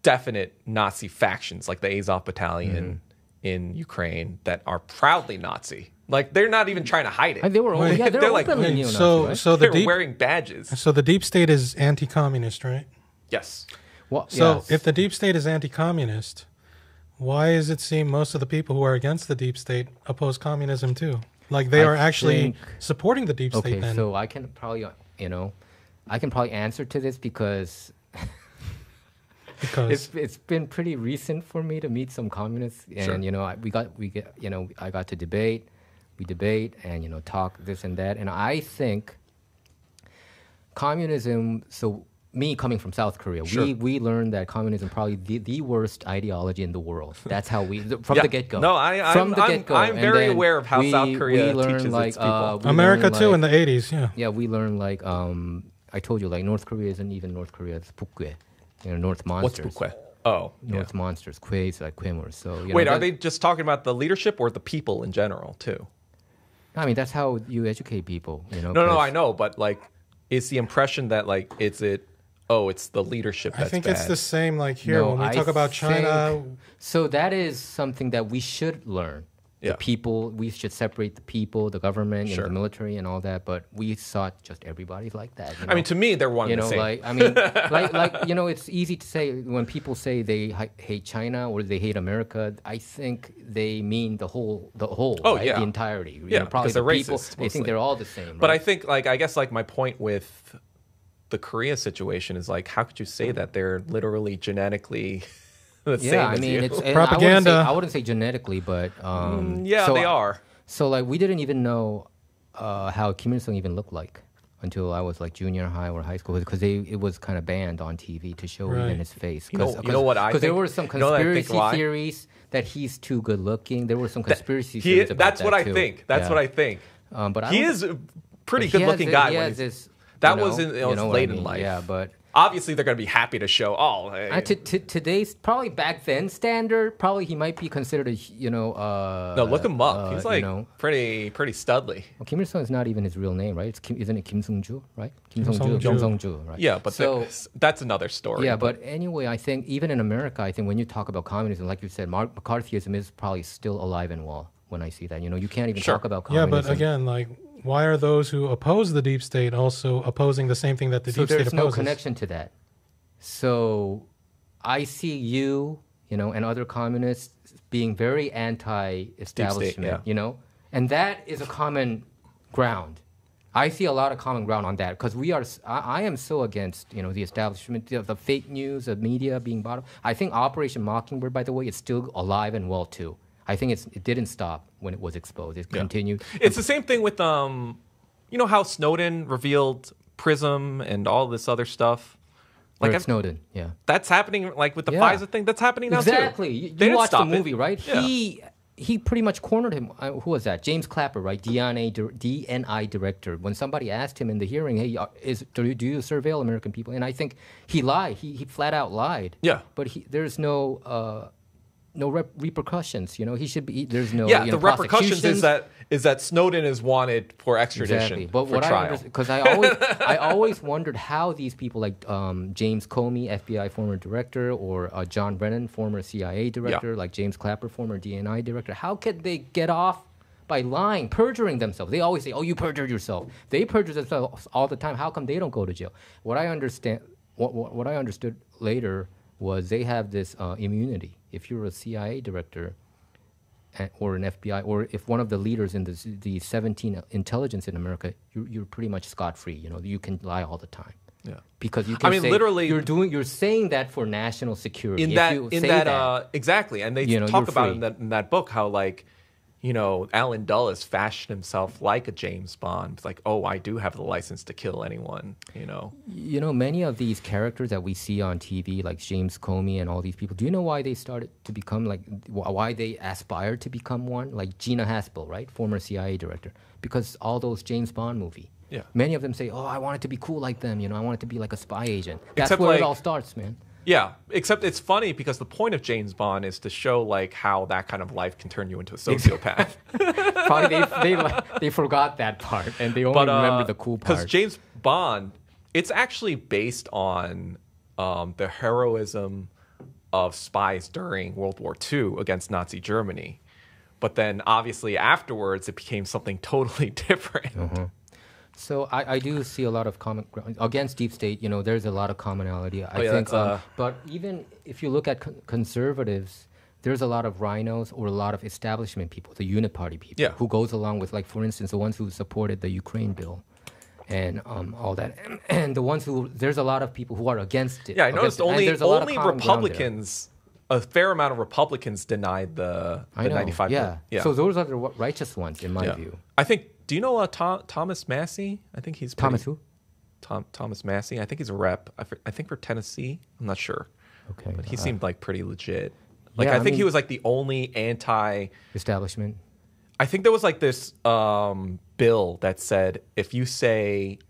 B: definite Nazi factions, like the Azov Battalion in Ukraine, that are proudly Nazi. Like they're not even trying to hide it.
C: And they were, they're like
A: openly
C: neo-Nazi, right?
A: so
B: they're wearing badges.
A: So the deep state is anti-communist, right?
B: Yes.
C: Well,
A: so if the deep state is anti-communist, why does it seem most of the people who are against the deep state oppose communism too? Like they are actually supporting the deep state.
C: Okay, so I can probably, answer to this because it's been pretty recent for me to meet some communists, and I got to debate, and talk this and that, and I think communism. So me coming from South Korea, we learned that communism probably the worst ideology in the world. That's how we from the get go.
B: No, I'm very aware of how South Korea teaches its people.
A: America too in the 80s. Yeah,
C: we learned like I told you, like North Korea isn't even North Korea. It's Pukgue. North monsters.
B: What's Pukgue? Oh,
C: North monsters, Kwe's like Kwemur. So
B: wait, are they just talking about the leadership or the people in general too?
C: I mean, that's how you educate people.
B: No, I know, but like, is the impression that like it's the leadership that's
A: I think
B: bad?
A: it's the same like here when we talk about China.
C: So that is something that we should learn. The people, we should separate the people, the government, the military, and all that. But we thought just everybody's like that.
B: I mean, to me, they're one and the same.
C: It's easy to say when people say they hate China or they hate America. I think they mean the whole, the entirety.
B: Probably they're racist.
C: People, they think they're all the same. Right?
B: But I think, I guess, my point with the Korea situation is how could you say that they're literally genetically the same as you?
C: It's
A: propaganda.
C: I wouldn't say genetically, but
B: they are.
C: So we didn't even know how Kim Il Sung even looked like until I was like junior high or high school, because it was kind of banned on TV to show even his face.
B: You know what I think?
C: Because there were some conspiracy theories that he's too good looking. There were some conspiracy theories about
B: that's
C: that
B: what I
C: too.
B: think. That's what I think.
C: But
B: he is a pretty good looking guy. That was late in life.
C: Yeah, but
B: obviously they're going to be happy to show.
C: Today's probably back then standard. Probably he might be considered
B: no, look him up. He's pretty studly.
C: Well, Kim Il Sung is not even his real name, right? Isn't it Kim Sung-ju, right? Kim Sung-ju, right?
B: Yeah, but that's another story.
C: Yeah, but anyway, I think even in America, I think when you talk about communism, like you said, McCarthyism is probably still alive and well. When I see that, you can't even talk about communism.
A: Yeah, but again, why are those who oppose the deep state also opposing the same thing that the deep state opposes?
C: So there's no connection to that. So I see you, and other communists being very anti-establishment, and that is a common ground. I see a lot of common ground on that because I am so against, the establishment, the fake news, the media being bought up. I think Operation Mockingbird, by the way, is still alive and well too. I think it didn't stop when it was exposed. It continued.
B: It's the same thing with, how Snowden revealed PRISM and all this other stuff.
C: Snowden, yeah.
B: That's happening, with the FISA thing. That's happening now,
C: exactly.
B: too.
C: Exactly. You watched the movie, right?
B: Yeah.
C: He pretty much cornered him. Who was that? James Clapper, right? DNI director. When somebody asked him in the hearing, hey, do you surveil American people? And I think he lied. He flat out lied.
B: Yeah.
C: But there's no repercussions. He should be. There's no.
B: The repercussions is that Snowden is wanted for extradition.
C: Exactly. But
B: for
C: what
B: trial.
C: Because I always wondered how these people like James Comey, FBI former director, or John Brennan, former CIA director, like James Clapper, former DNI director, how could they get off by lying, perjuring themselves? They always say, "Oh, you perjured yourself." They perjure themselves all the time. How come they don't go to jail? What I understood later was they have this immunity. If you're a CIA director or an FBI, or if one of the leaders in the 17 intelligence in America, you're pretty much scot-free. You can lie all the time. Yeah. Because you can say,
B: literally,
C: you're saying that for national security.
B: Exactly. And they talk about in that book how Alan Dulles fashioned himself like a James Bond. It's like, oh, I do have the license to kill anyone,
C: Many of these characters that we see on TV, like James Comey and all these people, do you know why they started to become why they aspired to become one? Like Gina Haspel, right? Former CIA director. Because all those James Bond movies. Yeah. Many of them say, oh, I wanted to be cool like them, I wanted to be like a spy agent. That's where it all starts, man.
B: Yeah, except it's funny because the point of James Bond is to show how that kind of life can turn you into a sociopath.
C: Probably they forgot that part and they only remember the cool part.
B: Because James Bond, it's actually based on the heroism of spies during World War II against Nazi Germany. But then obviously afterwards it became something totally different.
C: Mm-hmm. So I do see a lot of common against deep state. There's a lot of commonality. I think, but even if you look at conservatives, there's a lot of rhinos or a lot of establishment people, the uniparty people, who goes along with, for instance, the ones who supported the Ukraine bill, and all that, and the ones there's a lot of people who are against it.
B: Yeah, I noticed only Republicans. A fair amount of Republicans denied the 95.
C: Yeah. So those are the righteous ones, in my view.
B: I think. Do you know Thomas Massey? I think he's
C: Thomas who?
B: Thomas Massey. I think he's a rep. I think for Tennessee. I'm not sure.
C: Okay.
B: But he seemed pretty legit. I think he was the only
C: establishment.
B: I think there was this bill that said if you say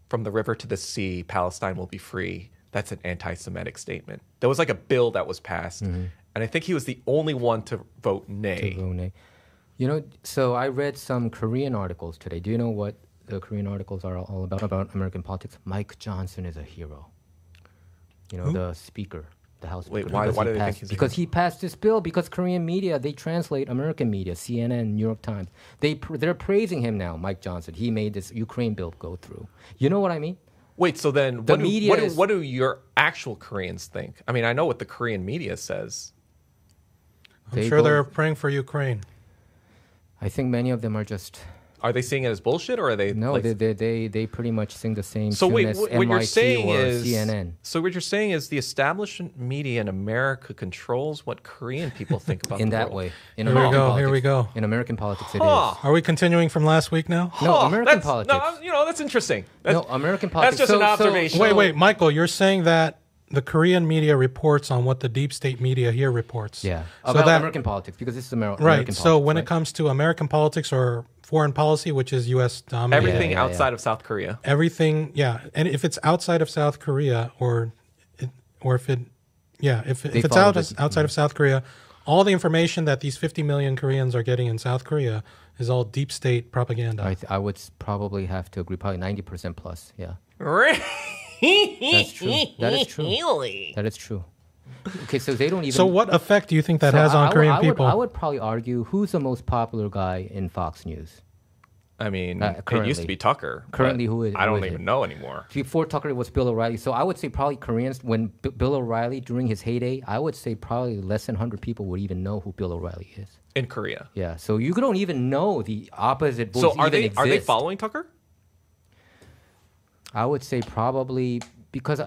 B: from the river to the sea, Palestine will be free. That's an anti-Semitic statement. There was a bill that was passed, and I think he was the only one to vote nay.
C: So I read some Korean articles today. Do you know what the Korean articles are all about American politics? Mike Johnson is a hero. The speaker, the House Speaker.
B: Wait, why do they think he's
C: because he passed this bill, because Korean media, they translate American media, CNN, New York Times. They're praising him now, Mike Johnson. He made this Ukraine bill go through. You know what I mean?
B: Wait, so then what do your actual Koreans think? I mean, I know what the Korean media says.
A: I'm sure they're praying for Ukraine.
C: I think many of them are just...
B: Are they seeing it as bullshit, or are they...
C: No, they pretty much sing the same tune as NYT or CNN.
B: So what you're saying is the establishment media in America controls what Korean people think about the world.
C: In that way.
A: Here we go.
C: In American politics, it is.
A: Are we continuing from last week now?
C: No, American politics.
B: No, that's interesting.
C: American politics.
B: That's just an observation.
A: Wait, Michael, you're saying that the Korean media reports on what the deep state media here reports.
C: Yeah, about American politics, because this is American politics.
A: Right, so when it comes to American politics or foreign policy, which is U.S. dominated.
B: Everything outside of South Korea.
A: Everything, yeah. And if it's outside of South Korea, if it's outside of South Korea, all the information that these 50 million Koreans are getting in South Korea is all deep state propaganda.
C: I would probably have to agree, probably 90% plus, yeah.
B: Really?
C: That's true. That is true.
B: Really?
C: That is true. Okay, so they don't even...
A: So what effect do you think that has on Korean people?
C: I would probably argue, who's the most popular guy in Fox News?
B: I mean, it used to be Tucker.
C: Currently, who is?
B: I don't even know anymore.
C: Before Tucker, it was Bill O'Reilly. So I would say probably Koreans, when Bill O'Reilly, during his heyday, I would say probably less than 100 people would even know who Bill O'Reilly is.
B: In Korea?
C: Yeah, so you don't even know the opposite voice
B: even exist. So are they following Tucker?
C: I would say probably because,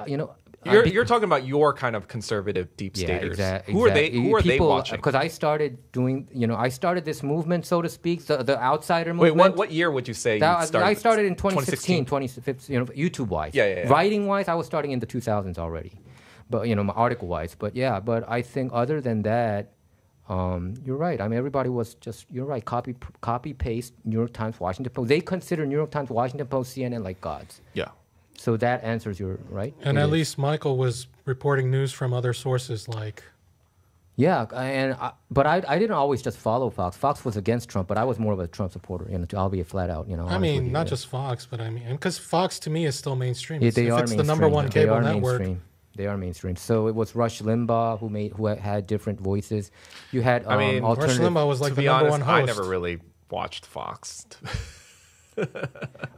B: You're talking about your kind of conservative deep staters.
C: Exactly.
B: Who are they watching?
C: Because I started doing, I started this movement, so to speak, the outsider movement.
B: Wait, what year would you say you started?
C: I started in 2016, 2015, YouTube-wise.
B: Yeah.
C: Writing-wise, I was starting in the 2000s already. But, my article-wise. But, but I think other than that, you're right. I mean, everybody was just, you're right, copy-paste New York Times, Washington Post. They consider New York Times, Washington Post, CNN like gods.
B: Yeah.
C: So that answers your right.
A: And at least Michael was reporting news from other sources like
C: Yeah, but I didn't always just follow Fox. Fox was against Trump, but I was more of a Trump supporter. I'll be flat out.
A: I mean, not just Fox, but I mean, because Fox to me is still mainstream.
C: Yeah, they are
A: it's
C: mainstream.
A: The number one cable network.
C: Mainstream. They are mainstream. So it was Rush Limbaugh who had different voices. You had
A: Rush Limbaugh was like the number one host.
B: I never really watched Fox.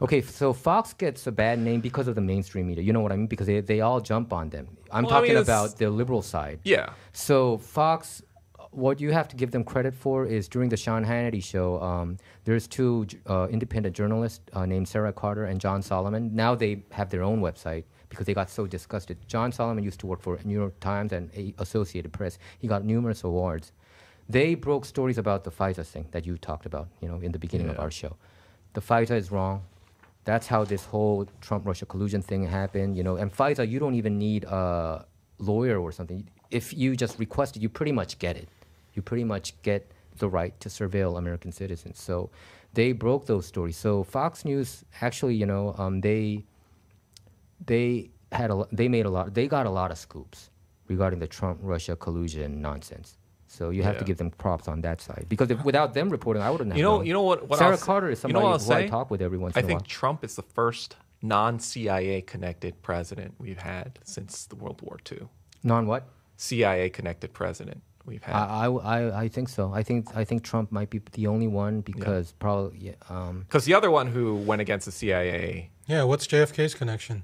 C: Okay, so Fox gets a bad name because of the mainstream media. You know what I mean? Because they all jump on them. I'm talking about the liberal side.
B: Yeah.
C: So Fox, what you have to give them credit for is during the Sean Hannity show, there's two independent journalists named Sarah Carter and John Solomon. Now they have their own website because they got so disgusted. John Solomon used to work for New York Times and Associated Press. He got numerous awards. They broke stories about the FISA thing that you talked about, in the beginning of our show. The FISA is wrong. That's how this whole Trump-Russia collusion thing happened, And FISA, you don't even need a lawyer or something. If you just request it, you pretty much get it. You pretty much get the right to surveil American citizens. So they broke those stories. So Fox News actually, they got a lot of scoops regarding the Trump-Russia collusion nonsense. So you have to give them props on that side, because without them reporting, I wouldn't have known.
B: You know what?
C: Sarah Carter is somebody who I talk with every once in a while.
B: I think Trump is the first non-CIA connected president we've had since the World War II.
C: Non-what?
B: CIA connected president we've had.
C: I think so. I think Trump might be the only one because probably
B: because the other one who went against the CIA.
A: Yeah, what's JFK's connection?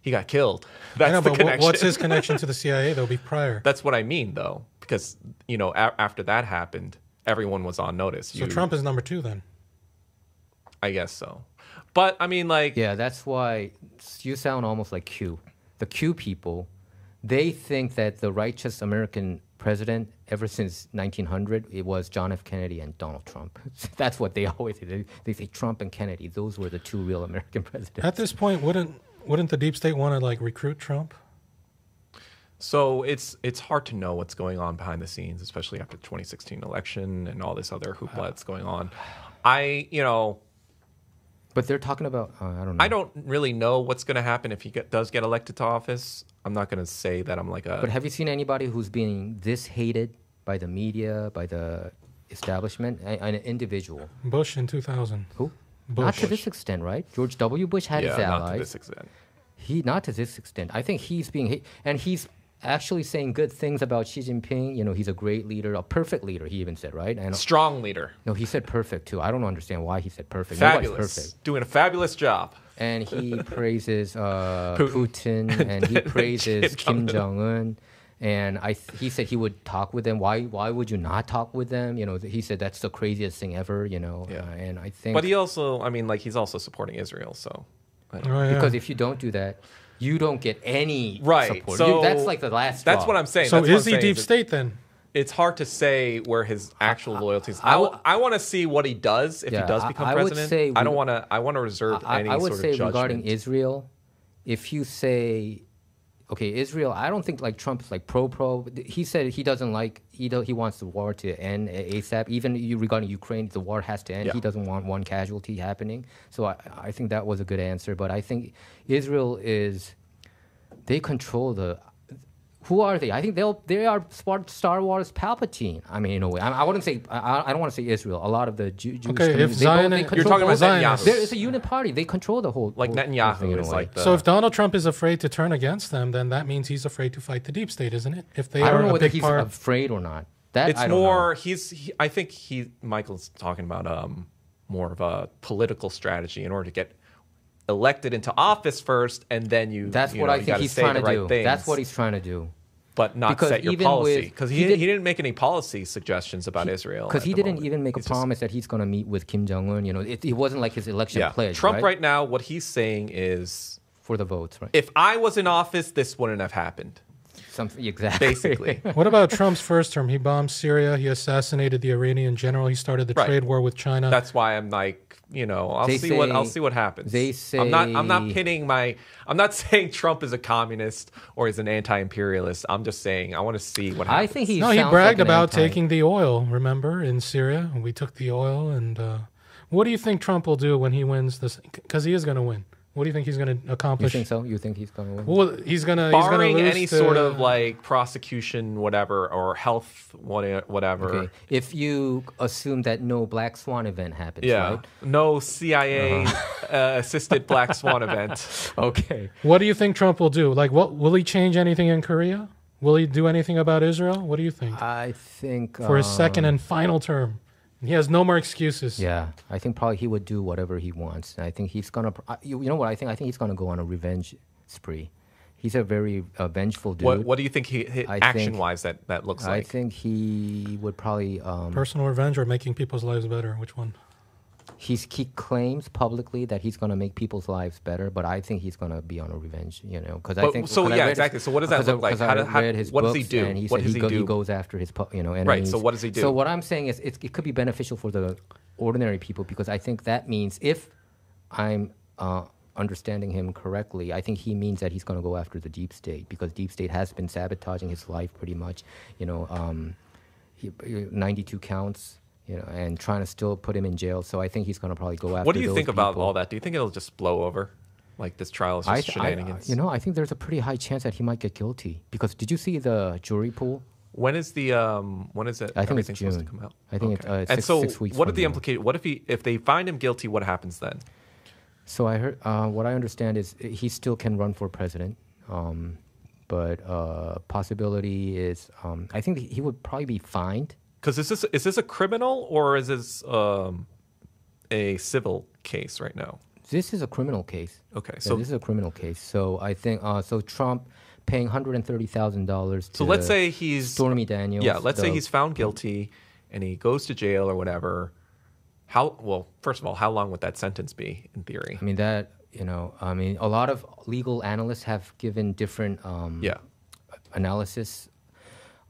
B: He got killed. That's the connection.
A: What's his connection to the CIA? Though, be prior.
B: That's what I mean, though. Because, after that happened, everyone was on notice.
A: So Trump is number 2 then?
B: I guess so. But, I mean, like...
C: Yeah, that's why you sound almost like Q. The Q people, they think that the righteous American president, ever since 1900, it was John F. Kennedy and Donald Trump. That's what they always say. They say Trump and Kennedy. Those were the 2 real American presidents.
A: At this point, wouldn't the deep state want to, recruit Trump?
B: So it's hard to know what's going on behind the scenes, especially after the 2016 election and all this other hoopla that's going on.
C: But they're talking about, I don't know.
B: I don't really know what's going to happen if he does get elected to office. I'm not going to say that I'm like a...
C: But have you seen anybody who's being this hated by the media, by the establishment, an individual?
A: Bush in 2000.
C: Who?
A: Bush.
C: Not to this extent, right? George W. Bush had his allies.
B: Not to this extent.
C: Not to this extent. I think he's being hated. And he's actually saying good things about Xi Jinping. He's a great leader, a perfect leader, he even said, right? And
B: strong leader.
C: No, he said perfect, too. I don't understand why he said perfect.
B: Fabulous.
C: Nobody's perfect.
B: Doing a fabulous job.
C: And he praises Putin, and he praises Kim Jong-un. And he said he would talk with them. Why would you not talk with them? He said that's the craziest thing ever, And I think...
B: But he also, he's also supporting Israel, so...
C: Because if you don't do that... You don't get any support.
B: So
C: that's like the last straw.
B: That's what I'm saying.
A: So is he deep state then?
B: It's hard to say where his actual loyalties. I want to see what he does if he does become president. I want to reserve any sort of judgment. I would say regarding Israel,
C: if you say, okay, Israel, I don't think like Trump is like pro. He said he doesn't like he wants the war to end ASAP. Even regarding Ukraine, the war has to end. He doesn't want one casualty happening. So I think that was a good answer. But I think Israel they control the. Who are they? I think they are Star Wars Palpatine. In a way. I wouldn't say. I don't want to say Israel. A lot of the Jews.
A: Okay, if Zionists,
B: you're talking about Netanyahu.
C: There is a unit party. They control the whole.
B: Like Netanyahu is like.
A: So if Donald Trump is afraid to turn against them, then that means he's afraid to fight the deep state, isn't it? If they
C: I don't
A: are
C: know
A: a
C: whether
A: big
C: he's
A: part.
C: afraid or not.
B: It's more. I think Michael's talking about more of a political strategy in order to get elected into office first, and then you.
C: That's what I think he's trying to do. That's what he's trying to do.
B: But not set your policy. Because he didn't make any policy suggestions about Israel.
C: Because he didn't even make a promise that he's going to meet with Kim Jong-un. It wasn't like his election pledge.
B: Trump right now, what he's saying is...
C: For the votes, right?
B: If I was in office, this wouldn't have happened.
C: Exactly.
B: Basically.
A: What about Trump's first term? He bombed Syria. He assassinated the Iranian general. He started the trade war with China.
B: That's why I'm like... I'll see what happens.
C: They say
B: I'm not saying Trump is a communist or is an anti-imperialist. I'm just saying I want to see what happens.
C: I think he
A: bragged about taking the oil, remember, in Syria. We took the oil. And what do you think Trump will do when he wins this? Because he is going to win. What do you think he's going to
C: You
A: accomplish?
C: think so? You think he's going to win?
A: Well, he's gonna
B: Barring
A: lose
B: any
A: to,
B: sort of like prosecution, whatever, or health, whatever.
C: Okay. If you assume that no black swan event happens,
B: Yeah.
C: right?
B: No CIA assisted black swan event.
C: Okay.
A: What do you think Trump will do? Like, what will he change anything in Korea? Will he do anything about Israel? What do you think
C: I think
A: for his second and final term? He has no more excuses.
C: Yeah, I think probably he would do whatever he wants. I think he's gonna. You know what? I think he's gonna go on a revenge spree. He's a very vengeful dude.
B: What do you think action-wise that looks
C: I
B: like?
C: think he would probably.
A: Personal revenge or making people's lives better? Which one?
C: He claims publicly that he's gonna make people's lives better, but I think he's gonna be on a revenge. You know, because I think.
B: So yeah, exactly. So what does that look like? What does he do?
C: And he
B: what
C: said
B: does he do?
C: He goes after his enemies.
B: Right. So what does he do?
C: So what I'm saying is, it could be beneficial for the ordinary people because I think that means if I'm understanding him correctly, I think he means that he's going to go after the deep state because deep state has been sabotaging his life pretty much. 92 counts. And trying to still put him in jail. So I think he's going to probably go after.
B: What do you think about
C: people.
B: all that? Do you think it'll just blow over? Like this trial is just shenanigans?
C: I think there's a pretty high chance that he might get guilty. Because did you see the jury pool?
B: When is it?
C: I think it's June.
B: Supposed to come out?
C: I think
B: okay.
C: it's 6 weeks.
B: What are the implications? What if they find him guilty? What happens then?
C: So I heard. What I understand is he still can run for president. But possibility is, I think he would probably be fined.
B: Because is this a criminal or is this a civil case right now?
C: This is a criminal case.
B: Okay,
C: so this is a criminal case. So I think so. Trump paying $130,000.
B: So let's say he's
C: Stormy Daniels.
B: Yeah, let's say he's found guilty and he goes to jail or whatever. First of all, how long would that sentence be in theory?
C: I mean a lot of legal analysts have given different analysis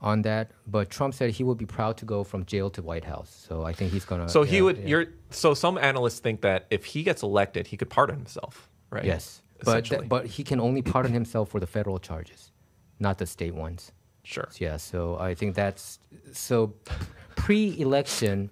C: on that, but Trump said he would be proud to go from jail to White House. So I think he's gonna.
B: So So some analysts think that if he gets elected, he could pardon himself, right?
C: Yes, but he can only pardon himself for the federal charges, not the state ones.
B: Sure.
C: Yeah. So I think that's pre-election.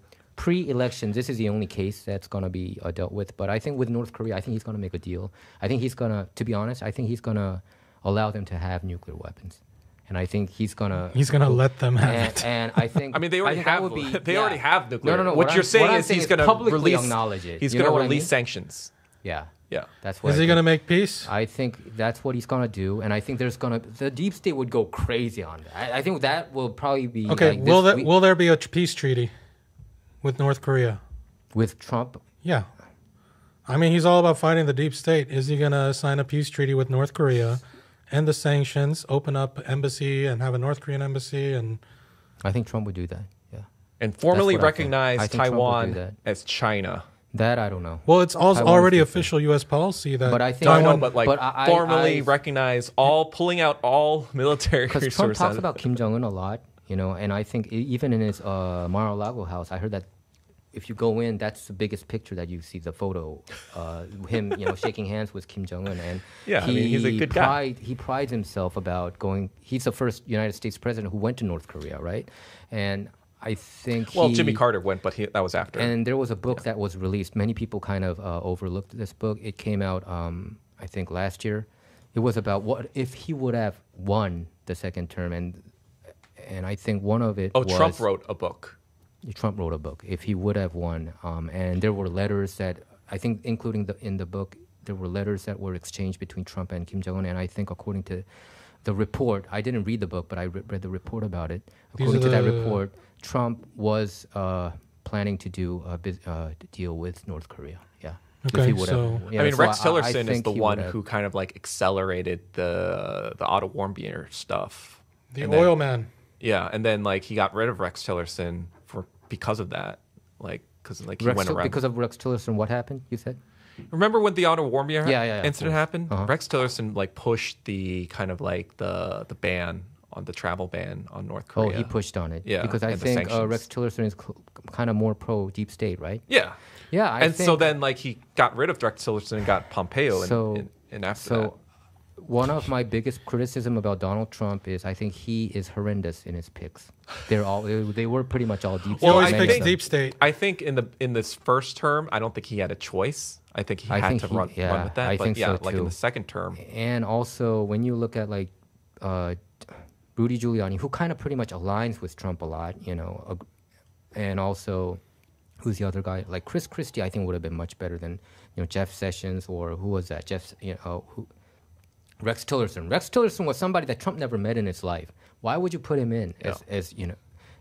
C: This is the only case that's gonna be dealt with. But I think with North Korea, I think he's gonna make a deal. I think he's gonna. To be honest, I think he's gonna allow them to have nuclear weapons. And I think he's gonna
A: let them have it.
C: And I think
B: they already have. Already have nuclear.
C: No.
B: What you're saying is he's gonna
C: publicly acknowledge it.
B: He's gonna release sanctions.
C: Yeah.
B: Yeah.
C: That's what.
A: Is he gonna make peace?
C: I think that's what he's gonna do, and I think the deep state would go crazy on that. I think that will probably be
A: okay.
C: Like
A: will there be a peace treaty with North Korea?
C: With Trump?
A: Yeah. I mean, he's all about fighting the deep state. Is he gonna sign a peace treaty with North Korea? End the sanctions, open up embassy, and have a North Korean embassy, and
C: I think Trump would do that. Yeah,
B: and formally recognize Taiwan as China.
C: That I don't know.
A: Well, it's also already official U.S. policy that.
C: But I think
A: Taiwan,
B: formally recognize pulling out all military resources.
C: Because Trump talks about Kim Jong-un a lot, and I think even in his Mar-a-Lago house, I heard that. If you go in, that's the biggest picture that you see. The photo, him, shaking hands with Kim Jong Un, and
B: he's a good guy.
C: He prides himself about going. He's the first United States president who went to North Korea, right? And I think
B: Jimmy Carter went, but that was after.
C: And there was a book that was released. Many people kind of overlooked this book. It came out, I think, last year. It was about what if he would have won the second term, and I think one of it.
B: Trump wrote a book.
C: Trump wrote a book. If he would have won, and there were letters that I think, including in the book, there were letters that were exchanged between Trump and Kim Jong Un. And I think, according to the report, I didn't read the book, but I read the report about it. According to that report, Trump was planning to do a deal with North Korea. Yeah.
A: Okay.
B: Rex Tillerson is the one who kind of accelerated the Otto Warmbier stuff.
A: The oil man.
B: Yeah, and then he got rid of Rex Tillerson because of that, because he went around.
C: Because of Rex Tillerson, what happened? You said.
B: Remember when the Otto Warmbier incident happened?
C: Uh-huh.
B: Rex Tillerson pushed the kind of the ban on the travel ban on North Korea.
C: Oh, he pushed on it.
B: Yeah,
C: because I think Rex Tillerson is kind of more pro deep state, right?
B: Yeah.
C: Yeah.
B: So then he got rid of Rex Tillerson and got Pompeo in after that.
C: one of my biggest criticism about Donald Trump is I think he is horrendous in his picks. They were pretty much all deep state.
A: Well, I think deep state.
B: I think in this first term, I don't think he had a choice. I think he had to run with that.
C: I think so too.
B: Like in the second term.
C: And also, when you look at like Rudy Giuliani, who kind of pretty much aligns with Trump a lot, and also who's the other guy? Like Chris Christie, I think would have been much better than Jeff Sessions, or who was that? Rex Tillerson. Rex Tillerson was somebody that Trump never met in his life. Why would you put him in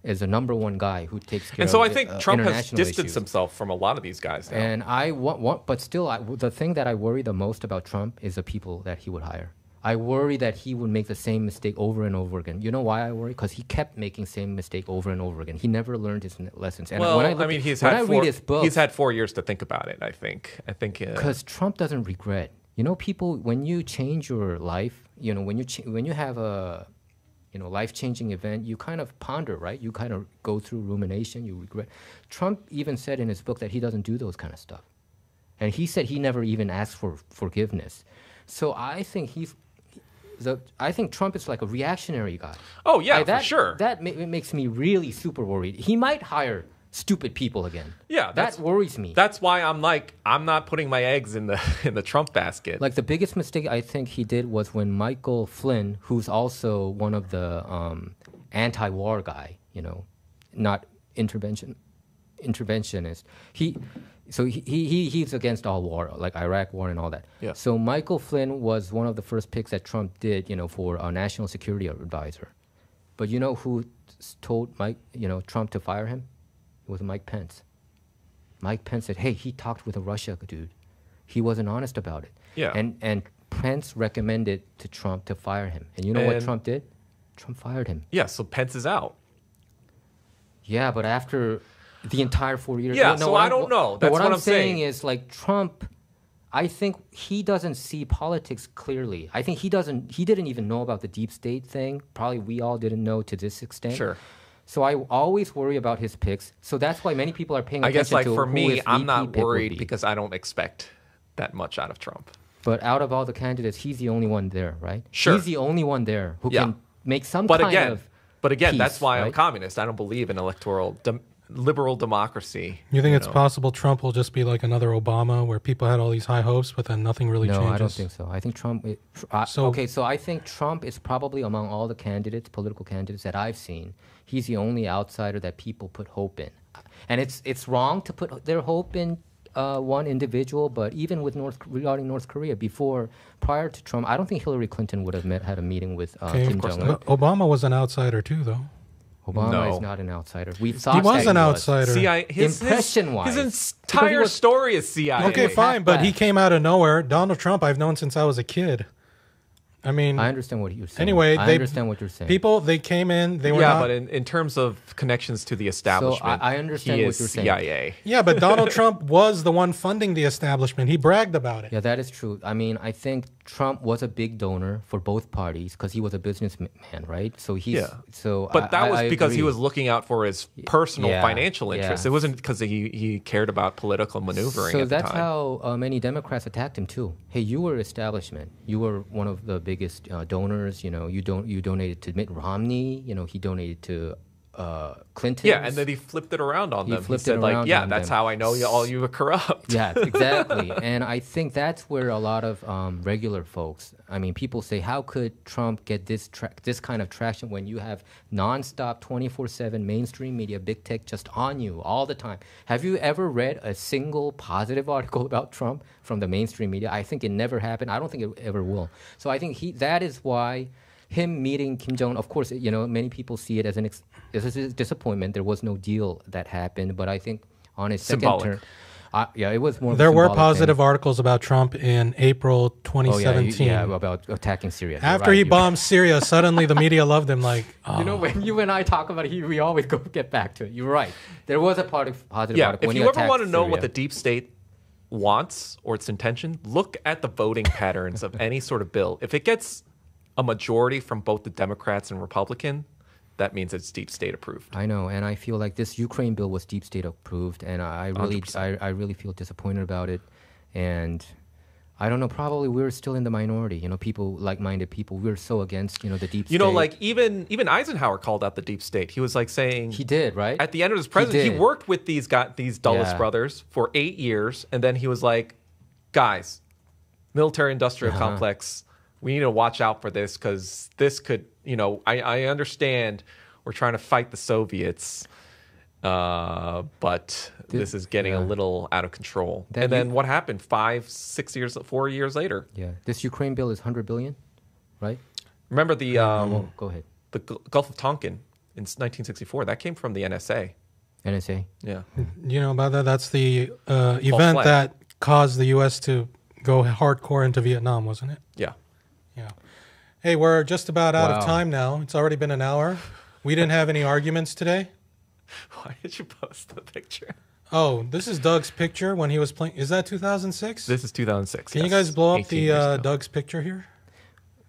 C: as a number one guy who takes care of?
B: And so I think Trump has distanced himself from a lot of these guys now.
C: And but still, the thing that I worry the most about Trump is the people that he would hire. I worry that he would make the same mistake over and over again. You know why I worry? Because he kept making the same mistake over and over again. He never learned his lessons. And
B: he's had 4 years to think about it, I think.
C: Because Trump doesn't regret. People, when you change your life, when you have a life-changing event, you kind of ponder, right? You kind of go through rumination, you regret. Trump even said in his book that he doesn't do those kind of stuff. And he said he never even asked for forgiveness. So I think I think Trump is like a reactionary guy.
B: Oh, yeah, for sure.
C: That makes me really super worried. He might hire stupid people again.
B: Yeah,
C: that worries me.
B: That's why I'm not putting my eggs in the Trump basket.
C: Like the biggest mistake I think he did was when Michael Flynn, who's also one of the anti-war guy, not interventionist. He's against all war, like Iraq war and all that.
B: Yeah.
C: So Michael Flynn was one of the first picks that Trump did, for a national security advisor. But you know who told Trump to fire him? It was Mike Pence. Mike Pence said, "Hey, he talked with a Russia dude. He wasn't honest about it."
B: Yeah.
C: And Pence recommended to Trump to fire him. And you know what Trump did? Trump fired him.
B: Yeah. So Pence is out.
C: Yeah, but after the entire 4 years.
B: Yeah, so I don't know. That's
C: what
B: I'm
C: saying is, like, Trump, I think he doesn't see politics clearly. I think he didn't even know about the deep state thing. Probably we all didn't know to this extent.
B: Sure.
C: So I always worry about his picks. So that's why many people are paying attention to
B: I guess, like, for me, I'm not worried
C: be.
B: because I don't expect that much out of Trump.
C: But out of all the candidates, he's the only one there, right?
B: Sure.
C: He's the only one there who can make some kind of
B: But again,
C: peace,
B: that's why I'm
C: right?
B: a communist. I don't believe in liberal democracy.
A: You think it's possible Trump will just be like another Obama, where people had all these high hopes, but then nothing really changes?
C: No, I don't think so. I think Trump. So I think Trump is probably among all the political candidates that I've seen, he's the only outsider that people put hope in, and it's wrong to put their hope in one individual. But even with regarding North Korea, prior to Trump, I don't think Hillary Clinton would have had a meeting with Kim Jong-un.
A: Obama was an outsider too, though.
C: Obama is not an outsider. We thought
A: he was an outsider.
B: CIA,
C: impression-wise.
B: His entire story is CIA.
A: Okay, fine, but he came out of nowhere. Donald Trump, I've known since I was a kid. I mean,
C: I understand what you're saying.
A: Anyway,
C: I understand what you're saying.
A: People, they came in, they were not...
B: but in terms of connections to the establishment,
C: I understand
B: he
C: what
B: is
C: you're saying.
B: CIA.
A: Yeah, but Donald Trump was the one funding the establishment. He bragged about it.
C: Yeah, that is true. I mean, I think Trump was a big donor for both parties because he was a businessman, right? So
B: but that was because he was looking out for his personal financial interests. It wasn't because he cared about political maneuvering.
C: So
B: at the
C: that's
B: time.
C: how many Democrats attacked him too. Hey, you were establishment. You were one of the biggest donors. You donated to Mitt Romney. He donated to Clinton.
B: Yeah, and then he flipped it around on them. He said, like, yeah, that's how I know all you were corrupt.
C: Yeah, exactly. And I think that's where a lot of regular folks, I mean, people say, how could Trump get this kind of traction when you have nonstop 24/7 mainstream media, big tech just on you all the time? Have you ever read a single positive article about Trump from the mainstream media? I think it never happened. I don't think it ever will. So I think that is why him meeting Kim Jong-un, of course, many people see it as a disappointment. There was no deal that happened, but I think on his second term, it was more.
A: There were positive articles about Trump in April 2017.
C: About attacking Syria.
A: After he bombed Syria, suddenly the media loved him. Like,
C: when you and I talk about it, we always get back to it. You're right. There was a positive article.
B: If you ever want to know what the deep state wants or its intention, look at the voting patterns of any sort of bill. If it gets a majority from both the Democrats and Republican, that means it's deep state approved.
C: I know, and I feel like this Ukraine bill was deep state approved, and I really feel disappointed about it. And I don't know. Probably we're still in the minority. People, like-minded people, we're so against, the deep state.
B: Like even Eisenhower called out the deep state. He was like saying
C: he did, right?
B: At the end of his presidency, he worked with these Dulles brothers for 8 years, and then he was like, "Guys, military-industrial complex. We need to watch out for this because this could, I understand we're trying to fight the Soviets." But this is getting a little out of control. And then what happened 4 years later?
C: Yeah. This Ukraine bill is $100 billion, right?
B: Remember the
C: go ahead.
B: The Gulf of Tonkin in 1964? That came from the NSA.
C: NSA?
B: Yeah.
A: About that, that's the event that caused the U.S. to go hardcore into Vietnam, wasn't it?
B: Yeah.
A: Yeah. Hey, we're just about out of time now. It's already been an hour. We didn't have any arguments today.
B: Why did you post the picture?
A: Oh, this is Doug's picture when he was playing. Is that 2006?
B: This is 2006.
A: Can you guys blow up the Doug's picture here?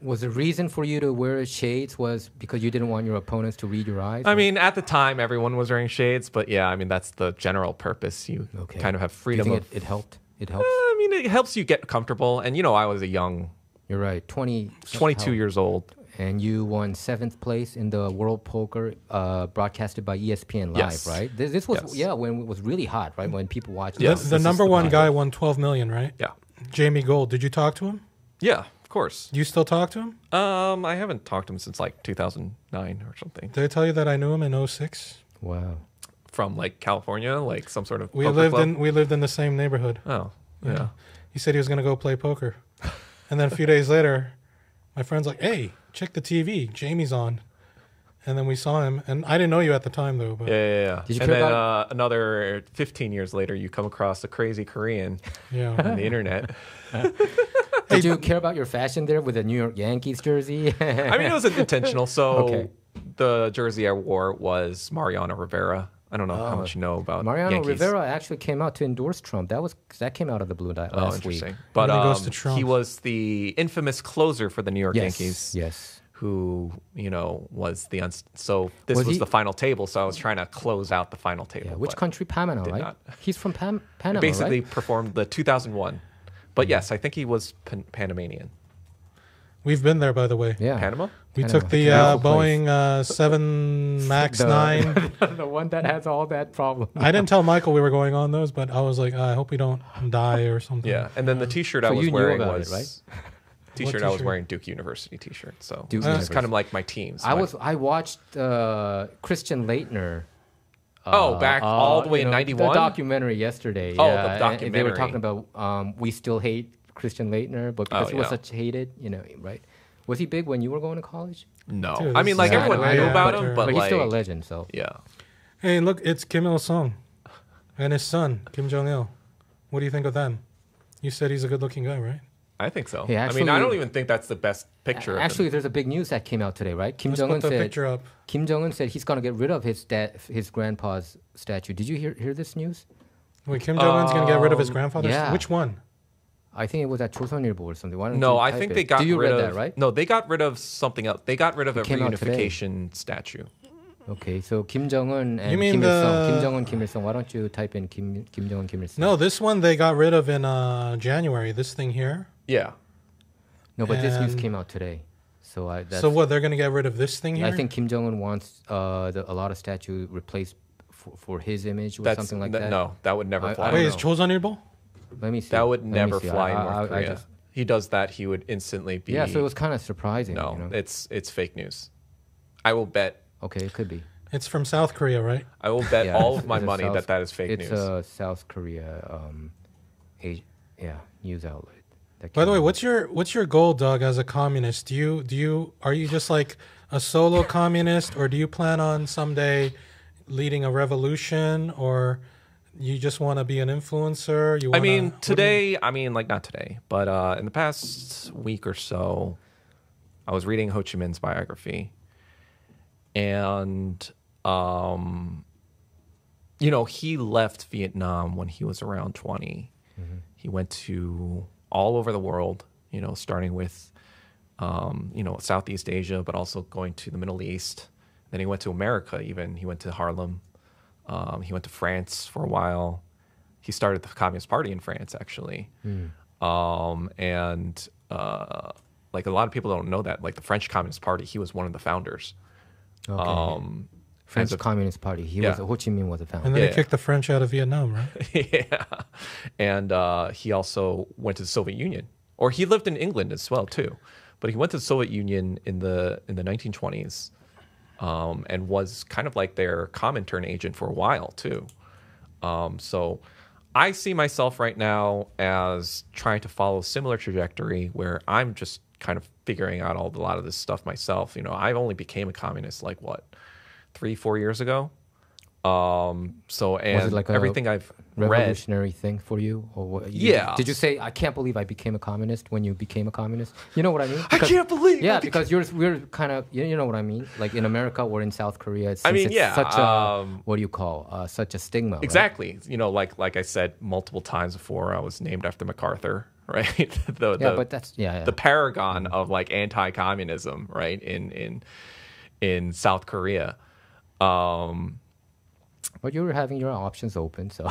C: Was the reason for you to wear shades was because you didn't want your opponents to read your eyes?
B: I mean, at the time, everyone was wearing shades, but yeah, I mean, that's the general purpose. You kind of have freedom.
C: Do you think it helped? It helps?
B: I mean, it helps you get comfortable. And, I was a young...
C: You're right.
B: 22 years old.
C: And you won 7th place in the World Poker broadcasted by ESPN Live, right? This was, when it was really hot, right? When people watched it.
A: The number one guy won $12 million, right?
B: Yeah.
A: Jamie Gold. Did you talk to him?
B: Yeah, of course.
A: Do you still talk to him?
B: I haven't talked to him since like 2009 or something.
A: Did I tell you that I knew him in 06?
C: Wow.
B: From like California, like some sort of
A: we
B: poker
A: lived
B: club?
A: we lived in the same neighborhood.
B: Oh, yeah.
A: He said he was going to go play poker. And then a few days later, my friend's like, "Hey, check the TV. Jamie's on." And then we saw him. And I didn't know you at the time, though. But
B: Yeah. Did you and then another 15 years later, you come across a crazy Korean on the internet.
C: Did you care about your fashion there with a New York Yankees jersey?
B: I mean, it was intentional. So the jersey I wore was Mariano Rivera. I don't know how much you know about
C: Mariano
B: Yankees.
C: Rivera actually came out to endorse Trump. That came out of the blue last week.
B: But he was the infamous closer for the New York Yankees.
C: Yes.
B: Who was the so this was the final table. So I was trying to close out the final table.
C: Yeah, which country? Panama, right? Not. He's from Panama.
B: Basically performed the 2001. But yes, I think he was Panamanian.
A: We've been there, by the way.
C: Yeah.
B: Panama?
A: We took the Boeing 7 MAX 9.
C: The one that has all that problem.
A: I didn't tell Michael we were going on those, but I was like, I hope we don't die or something.
B: Yeah, and then the T-shirt I was wearing was...
C: right?
B: T-shirt I was wearing Duke University T-shirt, so
C: it's
B: kind of like my team. So
C: I watched Christian Leitner.
B: Back all the way in 91?
C: The documentary yesterday.
B: Oh, the documentary.
C: And they were talking about we still hate Christian Leitner, but because he was such hated, right? Was he big when you were going to college?
B: No.
A: Dude,
B: I mean, like, everyone knew about him, but
C: he's
B: like,
C: still a legend, so.
B: Yeah.
A: Hey, look, it's Kim Il-sung and his son, Kim Jong-il. What do you think of them? You said he's a good-looking guy, right?
B: I think so.
C: Hey, actually,
B: I mean, I don't even think that's the best picture.
C: Actually, there's a big news that came out today, right? Kim Jong-un said he's going to get rid of his grandpa's statue. Did you hear this news?
A: Wait, Kim Jong-un's going to get rid of his grandfather's?
C: Yeah.
A: Which one?
C: I think it was at Chosunilbo or something. Why don't
B: no,
C: you
B: I think they got
C: rid of...
B: read
C: that, right?
B: No, they got rid of something else. They got rid of a reunification statue.
C: Okay, so Kim Jong-un and
A: Kim
C: Il-sung. Kim Jong-un, Kim Il-sung. Why don't you type in Kim Jong-un, Kim Il-sung?
A: No, this one they got rid of in January. This thing here.
B: Yeah.
C: No, but this news came out today. So
A: what, they're going to get rid of this thing here?
C: I think Kim Jong-un wants a lot of statue replaced for his image or something like that.
B: No, that would never fly.
A: Wait, is Chosunilbo?
C: Let me see.
B: That would never fly in North Korea. He does that, he would instantly be...
C: Yeah, so it was kind of surprising.
B: No, it's fake news. I will bet...
C: Okay, it could be.
A: It's from South Korea, right?
B: I will bet all of my money that is fake news.
C: It's a South Korea news outlet.
A: By the way, what's your goal, Doug, as a communist? Are you just like a solo communist, or do you plan on someday leading a revolution, or you just want to be an influencer?
B: Not today, but in the past week or so, I was reading Ho Chi Minh's biography, and he left Vietnam when he was around 20. Mm-hmm. He went to all over the world, starting with, Southeast Asia, but also going to the Middle East. Then he went to America even. He went to Harlem. He went to France for a while. He started the Communist Party in France, actually. and like a lot of people don't know that. Like the French Communist Party, he was one of the founders.
C: Okay. French Communist Party. He was Ho Chi Minh was the founder.
A: And then he kicked the French out of Vietnam, right?
B: Yeah, and he also went to the Soviet Union, or he lived in England as well too. But he went to the Soviet Union in the 1920s, and was kind of like their Comintern agent for a while too. So I see myself right now as trying to follow a similar trajectory where I'm just kind of figuring out a lot of this stuff myself. You know, I only became a communist like what, 3-4 years ago. So and
C: was it like
B: everything I've
C: revolutionary thing for you, or what?
B: Yeah.
C: Did you say I can't believe I became a communist when you became a communist? You know what I mean?
B: I can't believe.
C: Yeah, because we're kind of you know what I mean. Like in America or in South Korea, it's such a what do you call such a stigma.
B: Exactly. Right? You know, like I said multiple times before, I was named after MacArthur, right?
C: But that's
B: the paragon of like anti-communism, right? In South Korea.
C: But you were having your options open, so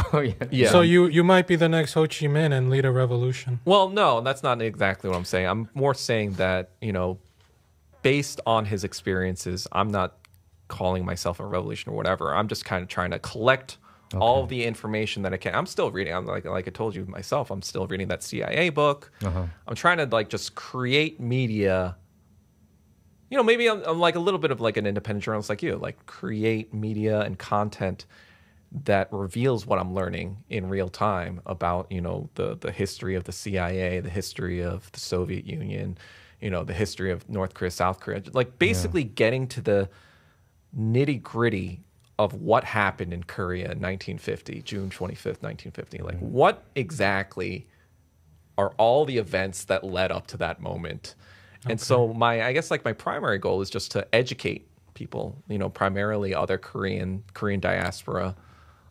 B: yeah.
A: So you might be the next Ho Chi Minh and lead a revolution.
B: Well, no, that's not exactly what I'm saying. I'm more saying that, you know, based on his experiences, I'm not calling myself a revolution or whatever. I'm just kind of trying to collect all of the information that I can. I'm still reading. I'm like I told you myself, I'm still reading that CIA book. I'm trying to like just create media. You know, maybe I'm like a little bit of like an independent journalist like you, like create media and content that reveals what I'm learning in real time about, you know, the history of the CIA, the history of the Soviet Union, you know, the history of North Korea, South Korea, like basically getting to the nitty gritty of what happened in Korea in 1950, June 25th, 1950. Like what exactly are all the events that led up to that moment? And so I guess like my primary goal is just to educate people, you know, primarily other Korean diaspora.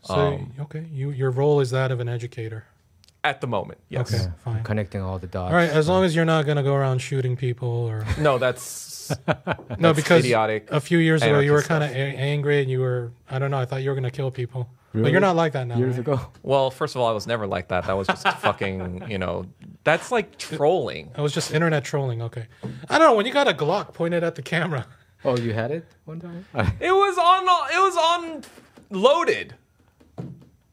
A: So, your role is that of an educator.
B: At the moment, yes.
A: Okay, fine.
C: Connecting all the dots.
A: All right, as long as you're not going to go around shooting people or...
B: No, that's
A: no, because
B: idiotic.
A: A few years ago you were kind of angry and you were, I don't know, I thought you were going to kill people.
C: Really?
A: But you're not like that now.
C: Years
A: right?
C: ago.
B: Well, first of all, I was never like that. That was just fucking, you know, that's like trolling.
A: It was just internet trolling. Okay. I don't know, when you got a Glock pointed at the camera.
C: Oh, you had it one time?
B: It was on loaded.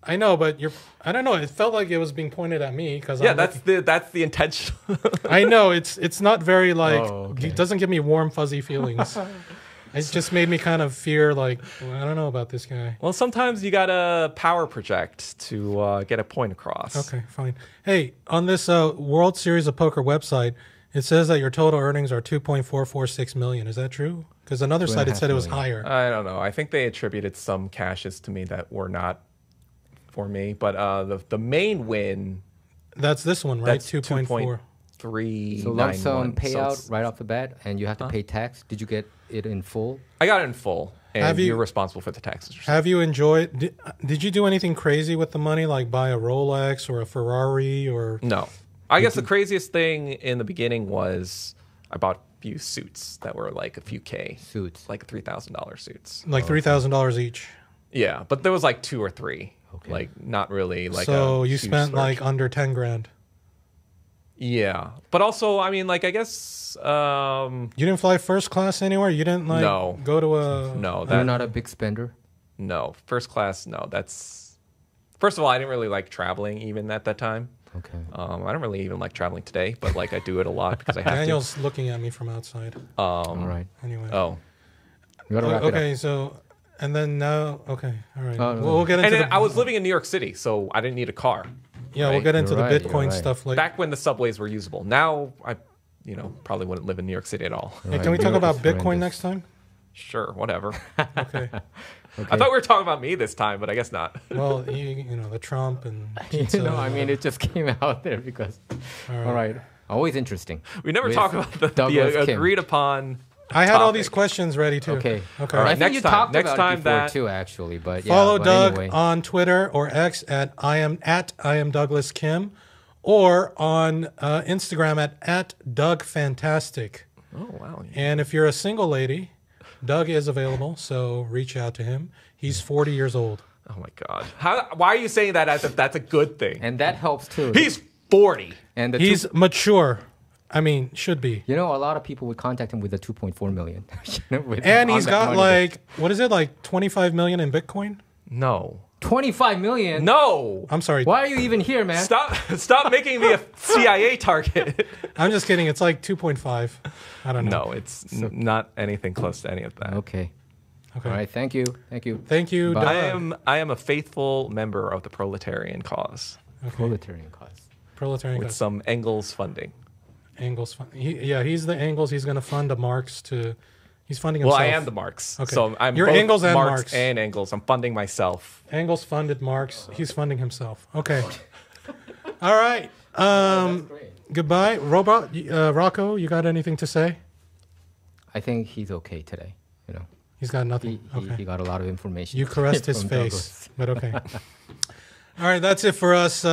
A: I know, but I don't know. It felt like it was being pointed at me because
B: that's the intention.
A: I know it's not very like it doesn't give me warm fuzzy feelings. It just made me kind of fear like I don't know about this guy.
B: Well, sometimes you gotta power project to get a point across.
A: Okay, fine. Hey, on this World Series of Poker website, it says that your total earnings are $2.446 million. Is that true? Because another site it said it was higher.
B: I don't know. I think they attributed some cashes to me that were not for me, but the main win.
A: That's this one, right? 2.4.
B: 3.
C: So lump sum payout right off the bat, and you have to pay tax. Did you get it in full?
B: I got it in full, and you're responsible for the taxes.
A: Have you enjoyed? Did you do anything crazy with the money, like buy a Rolex or a Ferrari or?
B: No, I guess the craziest thing in the beginning was I bought a few suits that were like a few K.
C: Suits,
B: like $3,000 suits,
A: like $3,000 each.
B: Yeah, but there was like 2 or 3. Okay. Like not really like.
A: So you spent like under 10 grand.
B: Yeah, but also, I mean, like, I guess
A: you didn't fly first class anywhere. You didn't like go to a.
B: No,
C: you're not a big spender.
B: No, first class. No, that's. First of all, I didn't really like traveling even at that time.
C: Okay.
B: I don't really even like traveling today, but like I do it a lot because I have
A: Daniel's looking at me from outside.
C: All right.
A: Anyway.
B: Oh.
C: You gotta wrap it up.
A: Okay, so. And then now, okay, all right. We'll get into.
B: And I was living in New York City, so I didn't need a car.
A: Yeah, right? We'll get into the Bitcoin stuff later.
B: Back when the subways were usable. Now I, probably wouldn't live in New York City at all.
A: Hey, can we talk about Bitcoin next time?
B: Sure, whatever.
A: Okay.
B: I thought we were talking about me this time, but I guess not.
A: Well, the Trump and pizza.
C: No, I mean it just came out there because. All right. Always interesting.
B: We never talk about the agreed upon.
A: I had all these questions ready too.
C: Okay.
B: All right.
C: I think you talked about it before too, actually. But
A: follow Doug on Twitter or X at I am Douglas Kim, or on Instagram at Doug Fantastic.
B: Oh wow!
A: And if you're a single lady, Doug is available, so reach out to him. He's 40 years old.
B: Oh my God! Why are you saying that as if that's a good thing?
C: And that helps too.
B: He's 40.
C: And
A: he's mature. I mean, should be.
C: You know, a lot of people would contact him with the 2.4 million.
A: And he's got like, what is it, like 25 million in Bitcoin?
B: No.
C: 25 million?
B: No.
A: I'm sorry.
C: Why are you even here, man?
B: Stop making me a CIA target.
A: I'm just kidding. It's like 2.5. I don't know.
B: No, it's not anything close to any of that.
C: Okay.
A: Okay.
C: All right. Thank you. Thank you.
A: Thank you,
C: Bye.
A: Doug.
B: I am a faithful member of the proletarian cause.
A: Okay.
C: Proletarian cause.
A: Proletarian
B: with
A: cause.
B: some Engels funding.
A: Engels fund. He's the Engels. He's going to fund a Marx to. He's funding himself.
B: Well, I am the Marx.
A: Okay.
B: So I'm
A: You're
B: both
A: Engels and
B: Marx
A: Marx.
B: and Engels. I'm funding myself.
A: Engels funded Marx. He's funding himself. Okay. All right. Goodbye, Robot. Rocco, you got anything to say?
C: I think he's okay today. You know,
A: He's got nothing.
C: he got a lot of information.
A: You caressed his
C: from
A: face, but okay. All right, that's it for us.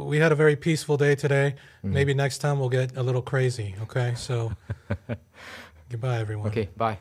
A: We had a very peaceful day today. Maybe next time we'll get a little crazy. Okay, so goodbye, everyone.
C: Okay, bye.